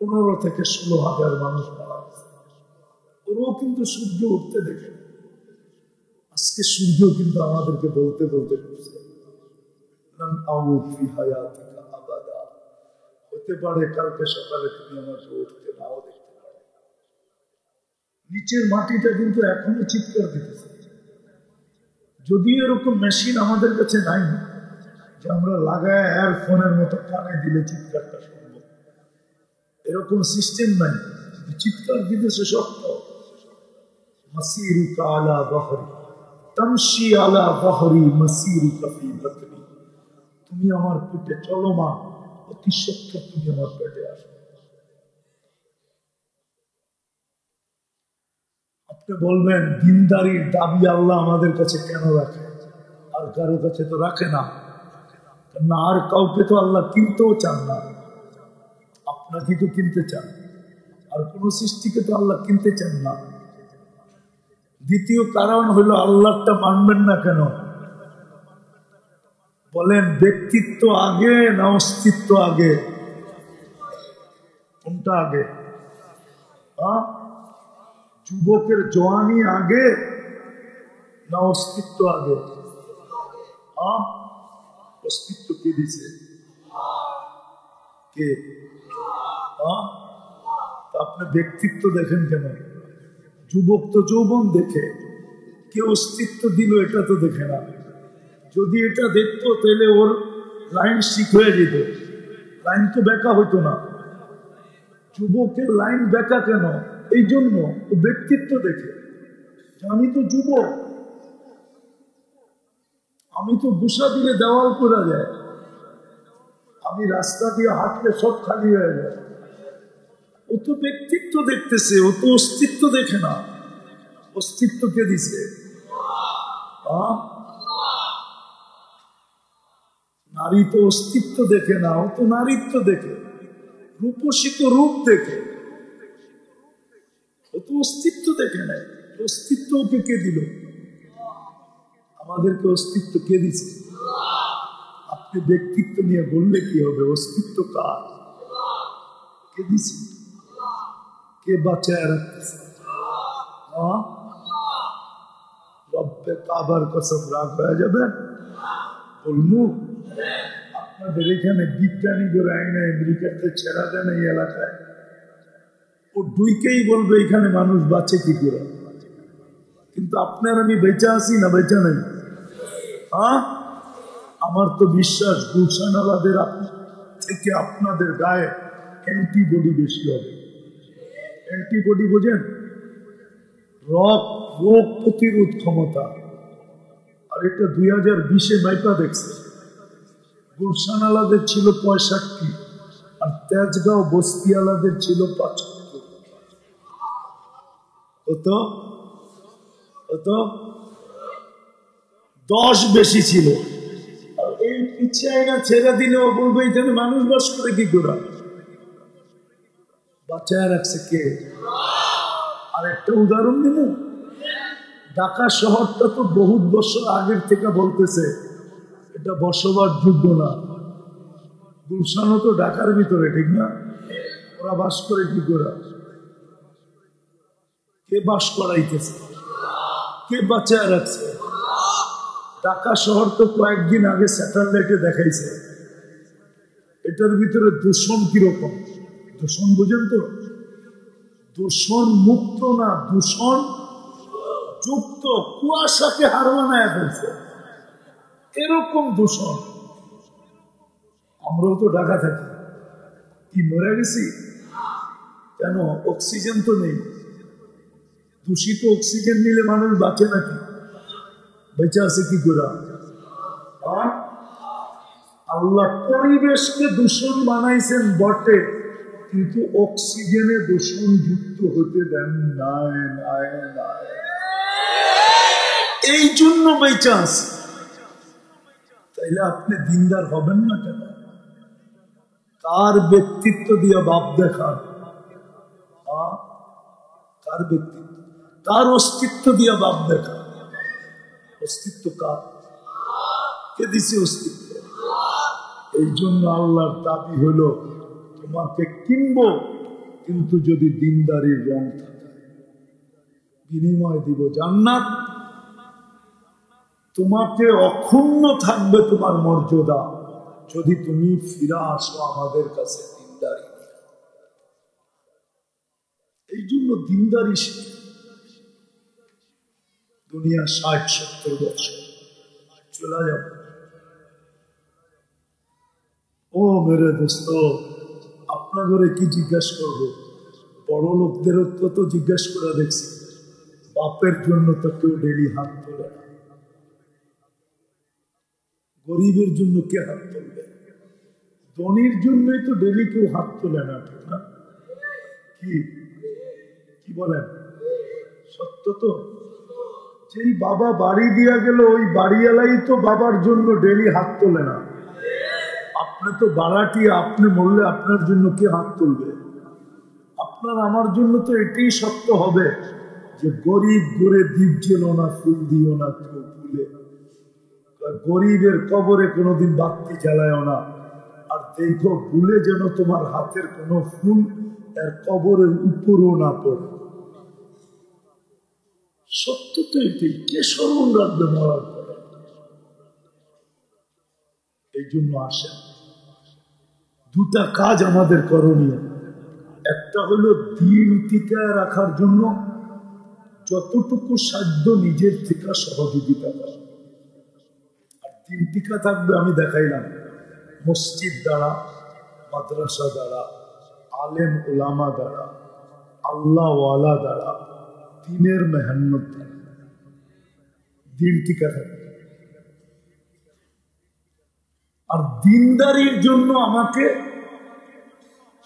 15 থেকে 16 হাজার মানুষ মারা গেছে, ওরাও কিন্তু সূর্য উঠতে দেখে না। আজকে সূর্য কিন্তু আমাদেরকে বলতে বলতে করছে, হতে পারে কালকে সকালে তুমি আমাকে উঠতে নাও দেখতে পারো। নিচের মাটিটা কিন্তু এখনো চিৎকার দিতেছে। যদিও এরকম মেশিন আমাদের কাছে নাই যে আমরা লাগায় এয়ারফোনের মতো কানে দিলে চিৎকারটা শুনবো, এরকম সিস্টেম নাই। চিৎকার দিতেছে শক্ত, মাসিরুকা আলা বাহরি তামশি আলা বাহরি মাসিরুকা ফি বাতনি। তুমি আমার পেটে চলমান, অতি সত্য তুমি আমার পেটে আসো। আপনি বলবেন দিনদারির দাবি আল্লাহ আমাদের কাছে কেন রাখে? আর কারো কাছে তো রাখে না, না আর কাউকে তো আল্লাহ কিনতেও চান না। আপনাকে তো কিনতে চান, আর কোন সৃষ্টিকে তো আল্লাহ কিনতে চান না। দ্বিতীয় কারণ হলো আল্লাহটা মানবেন না কেন? বলেন ব্যক্তিত্ব আগে না অস্তিত্ব আগে? কোনটা আগে? যুবকের জওয়ানি আগে না অস্তিত্ব আগে? অস্তিত্ব কে দিছে? কে? আপনি ব্যক্তিত্ব দেখেন কেন? যুবক তো যৌবন দেখে, কে অস্তিত্ব দিল এটা তো দেখে না। যদি এটা দেখতো তাহলে ওর লাইন ঠিক হয়ে যেত, লাইন তো বেঁকা হইতো না। যুবকের লাইন বেঁকা কেন? এই জন্য ও ব্যক্তিত্ব দেখে, আমি তো যুবক, আমি তো গুসা দিলে দেওয়াল করা যায়, আমি রাস্তা দিয়ে হাঁটলে সব খালি হয়ে যায়। ও তো ব্যক্তিত্ব দেখতেছে, ও তো অস্তিত্ব দেখে না। অস্তিত্ব কে দিছে? নারী তো অস্তিত্ব দেখে না, ও তো নারীত্ব দেখে, রূপসী তো রূপ দেখে, ও তো অস্তিত্ব দেখে নাই। অস্তিত্ব ওকে কে দিল? আমাদেরকে অস্তিত্ব কে দিছে? আপনি ব্যক্তিত্ব নিয়ে বললে কি হবে? অস্তিত্ব কার? কে দিছে? কে বাঁচায় রাখতেছে? রব্বে কাবার কসম, রাগ হয়ে যাবে বলবো? আপনাদের এখানে বিজ্ঞানী করে আইনা আমেরিকাতে ছেড়া দেন এই এলাকায়, ও ডুইকেই বলবে এখানে মানুষ বাঁচে কি করে। কিন্তু আপনার আমি বেঁচে আছি না বেঁচে নাই? আমার তো বিশ্বাস গুলশানালাদের থেকে আপনাদের গায়ে অ্যান্টিবডি বেশি হবে। অ্যান্টিবডি বোঝেন? রোগ প্রতিরোধ ক্ষমতা। আর এটা 2020-এ মাইপা দেখছে, গুলশানালাদের ছিল 65 আর তেজগাঁও বস্তিওয়ালাদের ছিল 75। কত 10 বেশি ছিল। আর এই পিছিয়ে না ছেড়ে দিলেও বলবে এখানে মানুষ বাস করে কি করে। বাঁচায় রাখছে কে? আর একটা উদাহরণ দিব, ঢাকা শহরটা তো বহুত বছর আগের থেকে বলতেছে এটা বসবাস যোগ্য না। গুলশানও তো ঢাকার ভিতরে, ঠিক না? ওরা বাস করে কি করে? কে বাস করাইতেছে? কে বাঁচায় রাখছে? ঢাকা শহর তো কয়েকদিন আগে স্যাটেলাইটে দেখাইছে, এটার ভিতরে দূষণ কিরকম। দূষণ বুঝেন তো? দূষণ মুক্ত না, দূষণ যুক্ত, কুয়াশাকে হার বানায় ফেলছে, এরকম দূষণ। আমরাও তো ঢাকা থাকি, কি মরে গেছি কেন? অক্সিজেন তো নেই। দূষিত অক্সিজেন নিলে মানুষ বাঁচে নাকি? বেঁচে আছে কি করে? আল্লাহ পরিবেশকে দূষণ বানাইছেন বটে, কিন্তু অক্সিজেনে দূষণ যুক্ত হতে দেন নাই। এই জন্য বেঁচে আছে। তাইলে আপনি দিনদার হবেন না কেন? কার ব্যক্তিত্ব দিয়ে বাপ দেখান? কার ব্যক্তিত্ব, কার অস্তিত্ব দিয়ে বাপ দেখান? অস্তিত্ব কার? কে দিছে অস্তিত্ব? এই জন্য আল্লাহর দাবি হলো তোমাকে কিনবো, কিন্তু যদি দিনদারির রং থাকে বিনিময় দিব জান্নাত। তোমাকে অক্ষুণ্ণ থাকবে তোমার মর্যাদা যদি তুমি ফিরে আসো আমাদের কাছে দিনদারি। এই জন্য দিনদারি শিখে দুনিয়া 60-70 বছর চলে যাবে। ও মেরে দোস্ত, আপনার ঘরে কি জিজ্ঞাসা করবো? বড় লোকদেরও তো জিজ্ঞাসা করে দেখছি, বাপের জন্য তো কেউ ডেলি হাত তোলে না। গরিবের জন্য কে হাত তুলবে? ধনির জন্যই তো ডেলি কেউ হাত তোলে না, ঠিক না? কি বলেন? সত্য তো? যেই বাবা বাড়ি দিয়া গেল ওই বাড়িওয়ালাই তো বাবার জন্য ডেলি হাত তোলে না। আপনি তো বাড়াটি, আপনি বললে আপনার জন্য কে হাত তুলবে? আপনার আমার জন্য তো এটাই সত্য হবে যে গরিব গড়ে দ্বীপ জ্বেলো না, ফুল দিও না কেউ ফুলে। গরিবের কবরে কোনোদিন বাতি জ্বালায়ও না। আর দেখো ভুলে যেন তোমার হাতের কোনো ফুল এর কবরের উপরও না পড়ে। সত্য তো এটাই, কে স্মরণ রাখবে মরার পরে? এই জন্য আসেন, দুটা কাজ আমাদের করণীয়। একটা হলো দিন টিকায় রাখার জন্য যতটুকু সাধ্য নিজের থেকে সহযোগিতা করা। আর দিন টিকা থাকবে আমি দেখাইলাম, মসজিদ দ্বারা, মাদ্রাসা দ্বারা, আলেম উলামা দ্বারা, আল্লাহ ওয়ালা দ্বারা, দিনের মেহনত দ্বারা দিন টিকা থাকে। আর দিনদারির জন্য আমাকে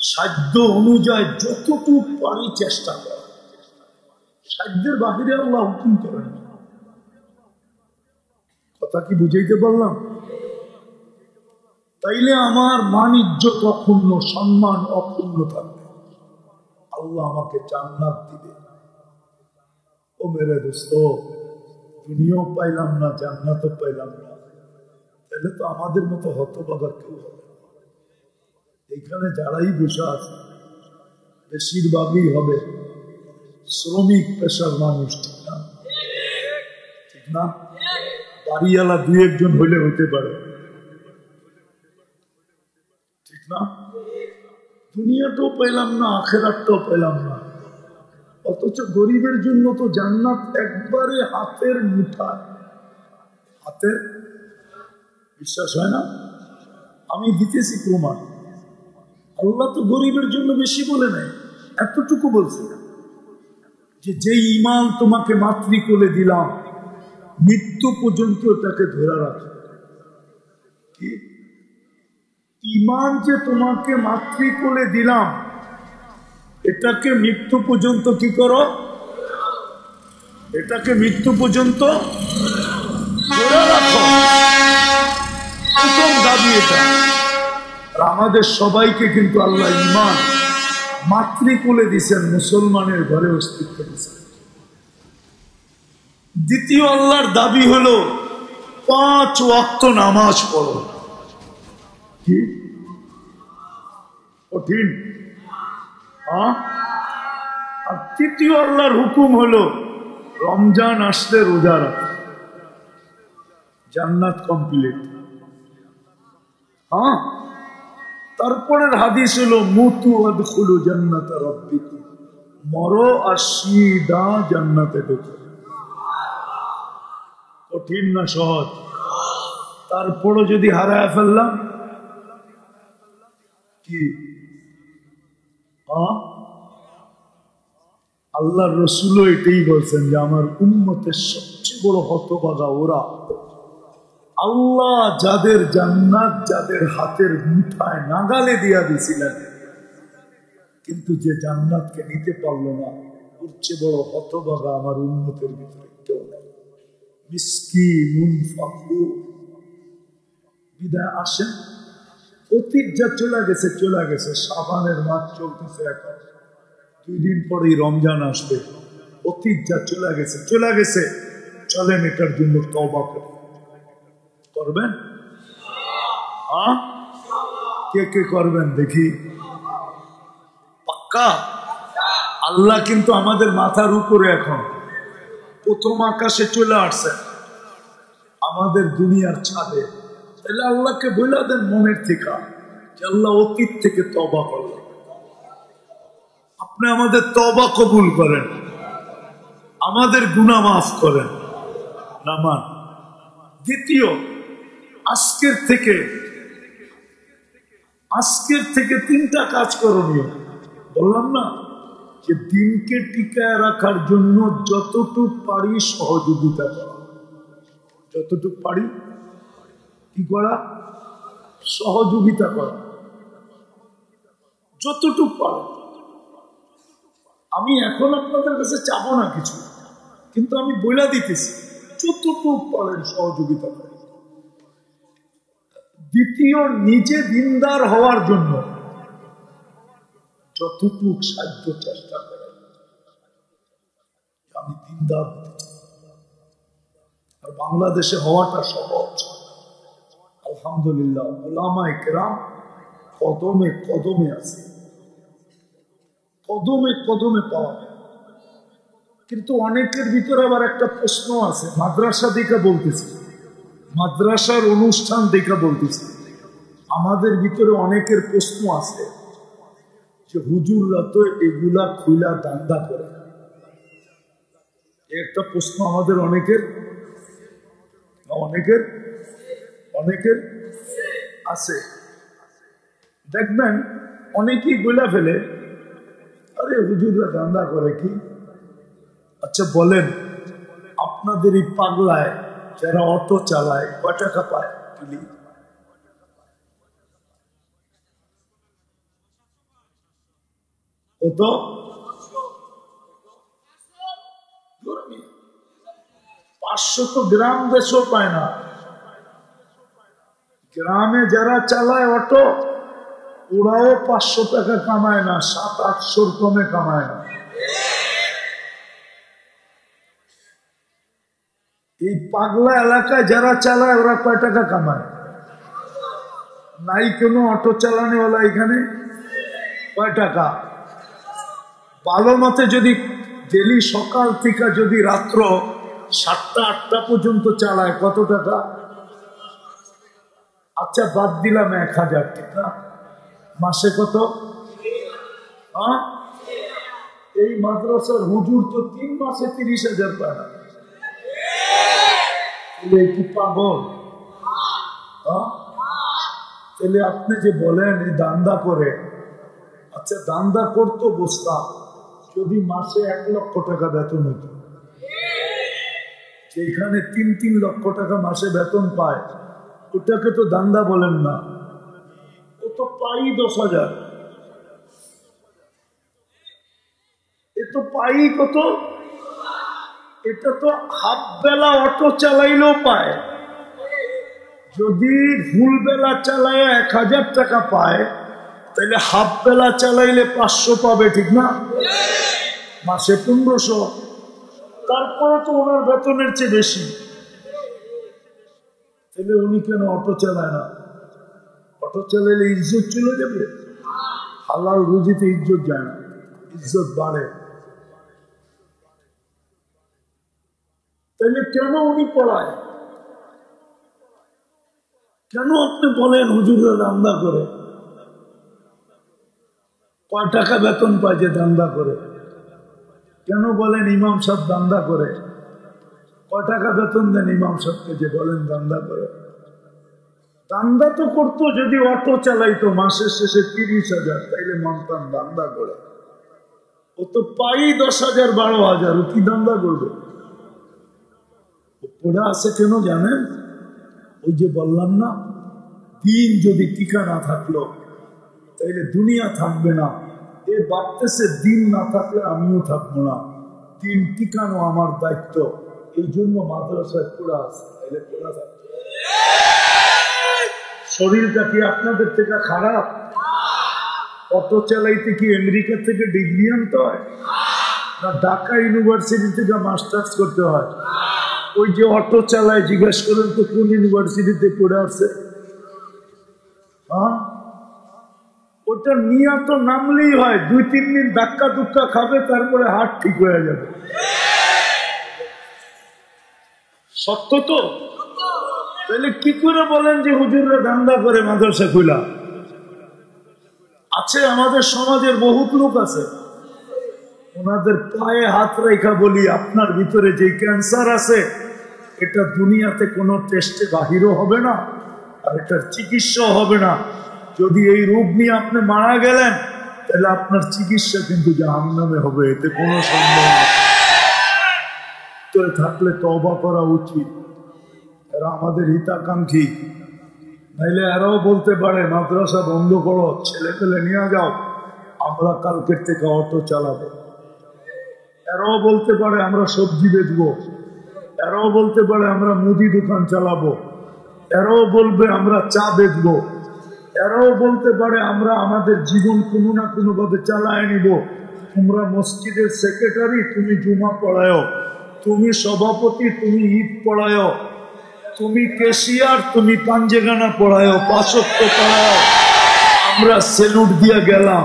সাধ্য অনুযায়ী যতটুকু পারি চেষ্টা করা। সাধ্যের বাহিরে আল্লাহ হুকুম করেন। কথা কি বুঝাইতে পারলাম? তাইলে আমার মান ইজ্জত অক্ষুণ্ণ, সম্মান অক্ষুণ্ণ থাকবে। আল্লাহ আমাকে জান্নাত দিবে। ও মেরে দোস্ত, দুনিয়াও পাইলাম না, জান্নাতও পাইলাম না, তাহলে তো আমাদের মতো হতভাগা কেউ হবে। এখানে যারাই বসে আছে বেশিরভাগই হবে শ্রমিক পেশার মানুষ, ঠিক না? ঠিক না? বাড়িওয়ালা দুই একজন হইলে হইতে পারে, ঠিক না? দুনিয়াটাও পেলাম না, আখেরাতটাও পেলাম না, অথচ গরিবের জন্য তো জান্নাত একবারে হাতের মুঠায়। হাতের, বিশ্বাস হয় না? আমি দিতেছি প্রমাণ। আল্লাহ তো গরিবের জন্য বেশি বলে নাই, এতটুকু বলছে যে যেই ঈমান তোমাকে মাতৃকোলে দিলাম মৃত্যু পর্যন্ত এটাকে ধরে রাখো। কি ঈমান যে তোমাকে মাতৃকোলে দিলাম এটাকে মৃত্যু পর্যন্ত কি করো? এটাকে মৃত্যু পর্যন্ত ধরে রাখো। প্রথম দাবি এটা। আর আমাদের সবাইকে কিন্তু আল্লাহ ঈমান মাতৃকোলে দিয়েছেন, মুসলমানের ঘরে অস্তিত্ব দিয়েছেন। দ্বিতীয় আল্লাহর দাবি হলো 5 ওয়াক্ত নামাজ পড়ো। কি কঠিন? আর তৃতীয় আল্লাহর হুকুম হলো রমজান আসলে রোজা রাখো। জান্নাত কমপ্লিট। তারপরের হাদিস হলো মুতু আদখুলু জান্নাত রাব্বিকুম, মরো আর সিধা জান্নাতে ঢোকো। কঠিন না সহজ? তারপরও যদি হারায় ফেললাম কি? আল্লাহর রাসূলও এটাই বলছেন যে আমার উম্মতের সবচেয়ে বড় হতভাগা ওরা, আল্লাহ যাদের জান্নাত যাদের হাতের মুঠায় নাগালে দিয়া দিছিলেন, কিন্তু যে জান্নাতকে নিতে পারলো না, ওর চেয়ে বড় হতভাগা আমার উম্মতের ভিতরে কেউ নেই। মিসকিনুন ফাকুর। বিদায় আসেন, অতীত যা চলে গেছে চলে গেছে। শাবানের মাস চলতেছে, এখন 2 দিন পরেই রমজান আসবে। অতীত যা চলে গেছে চলে গেছে, চলেন এটার জন্য তওবা করবেন। কে কে করবেন দেখি? পাক্কা? আল্লাহ কিন্তু আমাদের মাথার উপরে এখন প্রথম আকাশে চলে আসছে, আমাদের দুনিয়ার ছাদে। তাহলে আল্লাহকে বলে দেন মনের থেকে যে আল্লাহ অতীত থেকে তওবা করলেন, আপনি আমাদের তওবা কবুল করেন, আমাদের গুনাহ মাফ করেন। নামান। দ্বিতীয়, আজকের থেকে 3টা কাজ করণীয়। বললাম না যে দিনকে টিকায় রাখার জন্য যতটুকু পারি সহযোগিতা করা, যতটুকু পারি কি করা? সহযোগিতা করা, যতটুকু পারো। আমি এখন আপনাদের কাছে চাবো না কিছু, কিন্তু আমি বইলা দিতেছি যতটুকু পারেন সহযোগিতা করেন। দ্বিতীয়, নিজে দিনদার হওয়ার জন্য যতটুকু সাধ্য চেষ্টা করেন আমি দিনদার হতে চাই। আর বাংলাদেশে হওয়াটা সহজ, আলহামদুলিল্লাহ। উলামায়ে কেরাম কদমে কদমে আছে, কদমে কদমে পাওয়া যায়। কিন্তু অনেকের ভিতরে আবার একটা প্রশ্ন আছে, মাদ্রাসা দেখা বলতেছি, মাদ্রাসার অনুষ্ঠান দেখা বলতেছি। আমাদের ভিতরে অনেকের প্রশ্ন আছে যে হুজুররা তো এগুলা খুইলা দান্দা করে। একটা প্রশ্ন আমাদের অনেকের অনেকের অনেকের আছে। দেখবেন অনেকেই বলে ফেলে, আরে হুজুররা ধান্দা করে কি? আচ্ছা বলেন, আপনাদের এই পাগলায় যারা অটো চালায় কয় টাকা পায়? কত? 500 তো গ্রাম দেশও পায় না। গ্রামে যারা চালায় অটো ওরাও 500 টাকা কামায় না, 700-800 কমে কামায় না। এই পাগলা এলাকায় যারা চালায় ওরা কয় টাকা কামায়? নাই কোনো অটো চালানেওয়ালা এখানে? কয় টাকা? ভালো মতে যদি ডেলি সকাল থেকে যদি রাত্র 7টা-8টা পর্যন্ত চালায় কত টাকা? আচ্ছা বাদ দিলাম 1000 টাকা, মাসে কত? এই মাদ্রাসার হুজুর তো 3 মাসে 30,000 পায় না। কি পাগল? তাহলে আপনি যে বলেন এই দান্দা করে, আচ্ছা দান্দা করতো বুঝতাম যদি মাসে 1 লক্ষ টাকা বেতন হতো। যেখানে 3 লক্ষ টাকা মাসে বেতন পায় ওটাকে তো দান্দা বলেন না, ও তো পাই 10,000। এ তো পাই কত? এটা তো হাফ বেলা অটো চালাইলেও পায়। যদি ফুল বেলা চালায় 1000 টাকা পায় তাহলে হাফ বেলা চালাইলে 500 পাবে, ঠিক না? মাসে 1500। তারপরে তো ওনার বেতনের চেয়ে বেশি। তাহলে উনি কেন অটো চালায় না? অটো চালাইলে ইজ্জত চলে যাবে। হালাল রুজিতে ইজ্জত যায় না, ইজ্জত বাড়ে। তাহলে কেন উনি পড়ায়? কেন আপনি বলেন হুজুররা দান্দা করে? কয় টাকা বেতন পায় যে দান্দা করে? কেন বলেন ইমাম সাহেব দান্দা করে? কয় টাকা বেতন দেন ইমাম সাহেবকে যে বলেন দান্দা করে? দান্দা তো করতো যদি অটো চালাইতো মাসের শেষে 30,000, তাইলে মানতাম দান্দা করে। ও তো পাই 10,000 12,000, ও কি দান্দা করবে? পড়ে আছে কেন জানেন? ওই যে বললাম না, দিন যদি টিকা না থাকলো তাইলে দুনিয়া থাকবে না। এ বাড়তেছে, দিন না থাকলে আমিও থাকবো না। দিন টিকানো আমার দায়িত্ব। এই জন্য মাদ্রাসায় পড়া আছে, তাইলে পড়া থাকবে। শরীরটা কি আপনাদের থেকে খারাপ? অটো চালাইতে কি আমেরিকা থেকে ডিগ্রি আনতে হয় না ঢাকা ইউনিভার্সিটি থেকে মাস্টার্স করতে হয়? ওই যে অটো চালায় জিজ্ঞেস করেন তো কোন ইউনিভার্সিটিতে পড়ে আসছে? ওটা নিয়ে তো নামলেই হয়, 2-3 দিন ধাক্কা ধুক্কা খাবে, তারপরে হাত ঠিক হয়ে যাবে। সত্য তো? তাহলে কি করে বলেন যে হুজুররা দান্দা করে মাদ্রাসা খুলা? আছে আমাদের সমাজের বহুত লোক আছে, ওনাদের পায়ে হাত রেখা বলি আপনার ভিতরে যে ক্যান্সার আছে এটা দুনিয়াতে কোনো টেস্টে বাহিরও হবে না, আর এটার চিকিৎসা হবে না। যদি এই রোগ নিয়ে আপনি মারা গেলেন তাহলে আপনার চিকিৎসা কিন্তু জাহান্নামে হবে, এতে কোনো সন্দেহ নেই। তো থাকলে তওবা করা উচিত। এরা আমাদের হিতাকাঙ্ক্ষী, নাইলে এরাও বলতে পারে মাদ্রাসা বন্ধ করো, ছেলে পেলে নিয়ে যাও, আমরা কালকের থেকে অটো চালাবো। এরাও বলতে পারে আমরা সবজি বেচবো, এরাও বলতে পারে আমরা মুদি দোকান চালাবো, এরাও বলবে আমরা চা বেচবো, এরাও বলতে পারে আমরা আমাদের জীবন কোনো না কোনো ভাবে চালায় নিব। তোমরা মসজিদের সেক্রেটারি, তুমি জুমা পড়ায়ো, তুমি সভাপতি, তুমি ঈদ পড়ায়ো, তুমি কেশিয়ার, তুমি পাঞ্জেগানা পড়ায়ো, 5 ওয়াক্ত পড়ায়ো, আমরা সেলুট দিয়ে গেলাম।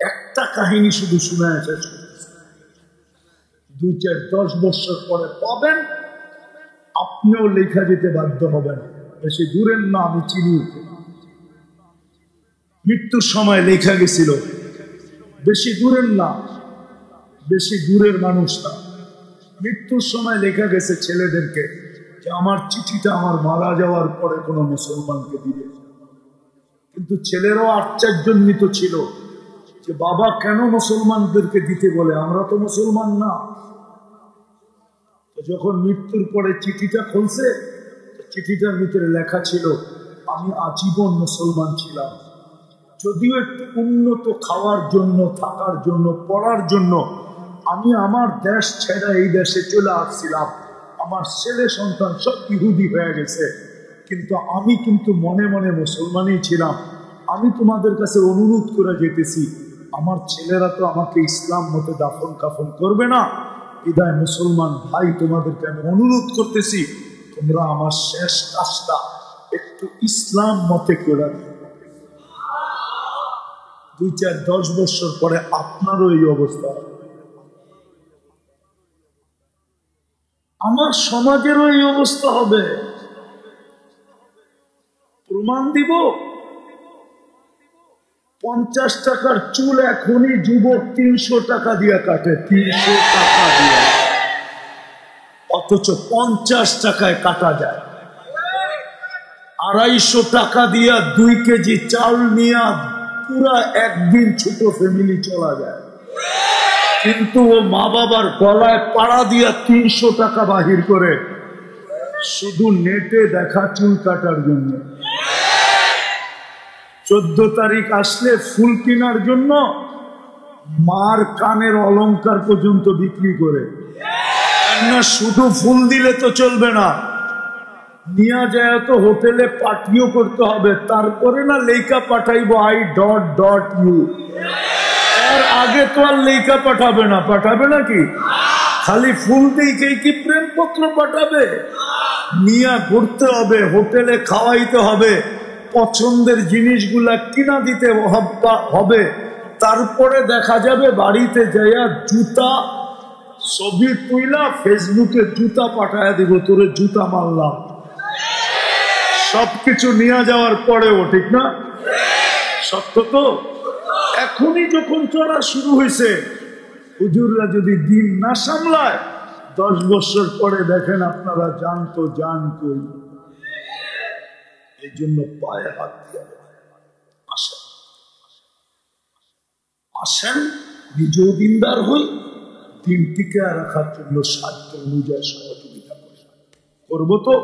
একটা কাহিনী শুধু শুনে এসেছে, 2-4-10 বছর পরে পাবেন আপনিও লেখা যেতে বাধ্য হবেন। বেশি দূরের না, আমি চিনি, মৃত্যুর সময় লেখা গেছিল। বেশি দূরের না, বেশি দূরের মানুষ না, মৃত্যুর সময় লেখা গেছে ছেলেদেরকে যে আমার চিঠিটা আমার মারা যাওয়ার পরে কোনো মুসলমানকে দিবে। কিন্তু ছেলেরাও 8-4 জন্মিত ছিল যে বাবা কেন মুসলমানদেরকে দিতে বলে, আমরা তো মুসলমান না। যখন মৃত্যুর পরে চিঠিটা খুলছে, চিঠিটার ভিতরে লেখা ছিল আমি আজীবন মুসলমান ছিলাম, যদিও একটু উন্নত খাওয়ার জন্য, থাকার জন্য, পড়ার জন্য আমি আমার দেশ ছেড়ে এই দেশে চলে আসছিলাম। আমার ছেলে সন্তান সব ইহুদি হয়ে গেছে, কিন্তু আমি কিন্তু মনে মনে মুসলমানই ছিলাম। আমি তোমাদের কাছে অনুরোধ করে যেতেছি, আমার ছেলেরা তো আমাকে ইসলাম মতে দাফন কাফন করবে না, বিদায় মুসলমান ভাই তোমাদেরকে আমি অনুরোধ করতেছি, তোমরা আমার শেষ কাজটা একটু ইসলাম মতে করে দাও। 2-4-10 বছর পরে আপনারও এই অবস্থা, আমার সমাজেরও এই অবস্থা হবে। প্রমাণ দিব, 50 টাকার চুল এখনই যুবক 300 টাকা দিয়ে কাটে, 300 টাকা দিয়ে, অথচ 50 টাকায় কাটা যায়। 250 টাকা দিয়া 2 কেজি চাল নিয়ে পুরা একদিন ছোট ফ্যামিলি চলা যায়, কিন্তু ও মা বাবার গলায় পাড়া দিয়া 300 টাকা বাহির করে শুধু নেটে দেখা চুল কাটার জন্য। 14 তারিখ আসলে ফুল কেনার জন্য মার কানের অলংকার পর্যন্ত বিক্রি করে। না শুধু ফুল দিলে তো চলবে না, নিয়ে যায় তো হোটেলে পাঠিও করতে হবে, তারপরে না লেখা পাঠাইবো I.U। এর আগে তো আর লেখা পাঠাবে না, পাঠাবে নাকি? খালি ফুল দিকেই কি প্রেমপত্র পাঠাবে? নিয়ে ঘুরতে হবে, হোটেলে খাওয়াইতে হবে, পছন্দের জিনিসগুলা কিনা দিতে হবে, তারপরে দেখা যাবে বাড়িতে যাইয়া জুতা ছবি তুইলা ফেসবুকে জুতা পাঠায় দিব, তোরে জুতা মারলাম। সবকিছু নিয়ে যাওয়ার পরেও, ঠিক না? সত্য তো? এখনই যখন চড়া শুরু হয়েছে, হুজুররা যদি দিন না সামলায়, 10 বছর পরে দেখেন আপনারা জানতো জান কই। এই জন্য পায়ে হাত দিয়ে আসেন, আসেন নিজেও দিনদার হই, দিন টিকে রাখার জন্য সাধ্য অনুযায়ী সহযোগিতা করবো। তো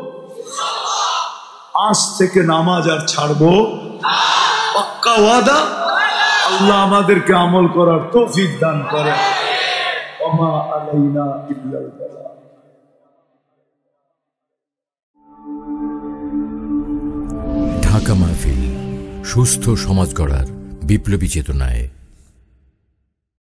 আজ থেকে নামাজ আর ছাড়বো, পাক্কা ওয়াদা। আল্লাহ আমাদেরকে আমল করার তৌফিক দান করে। ওমা আলাইনা ইল্লাল বালাগ। ঢাকা মাহফিল, সুস্থ সমাজ গড়ার বিপ্লবী চেতনায়।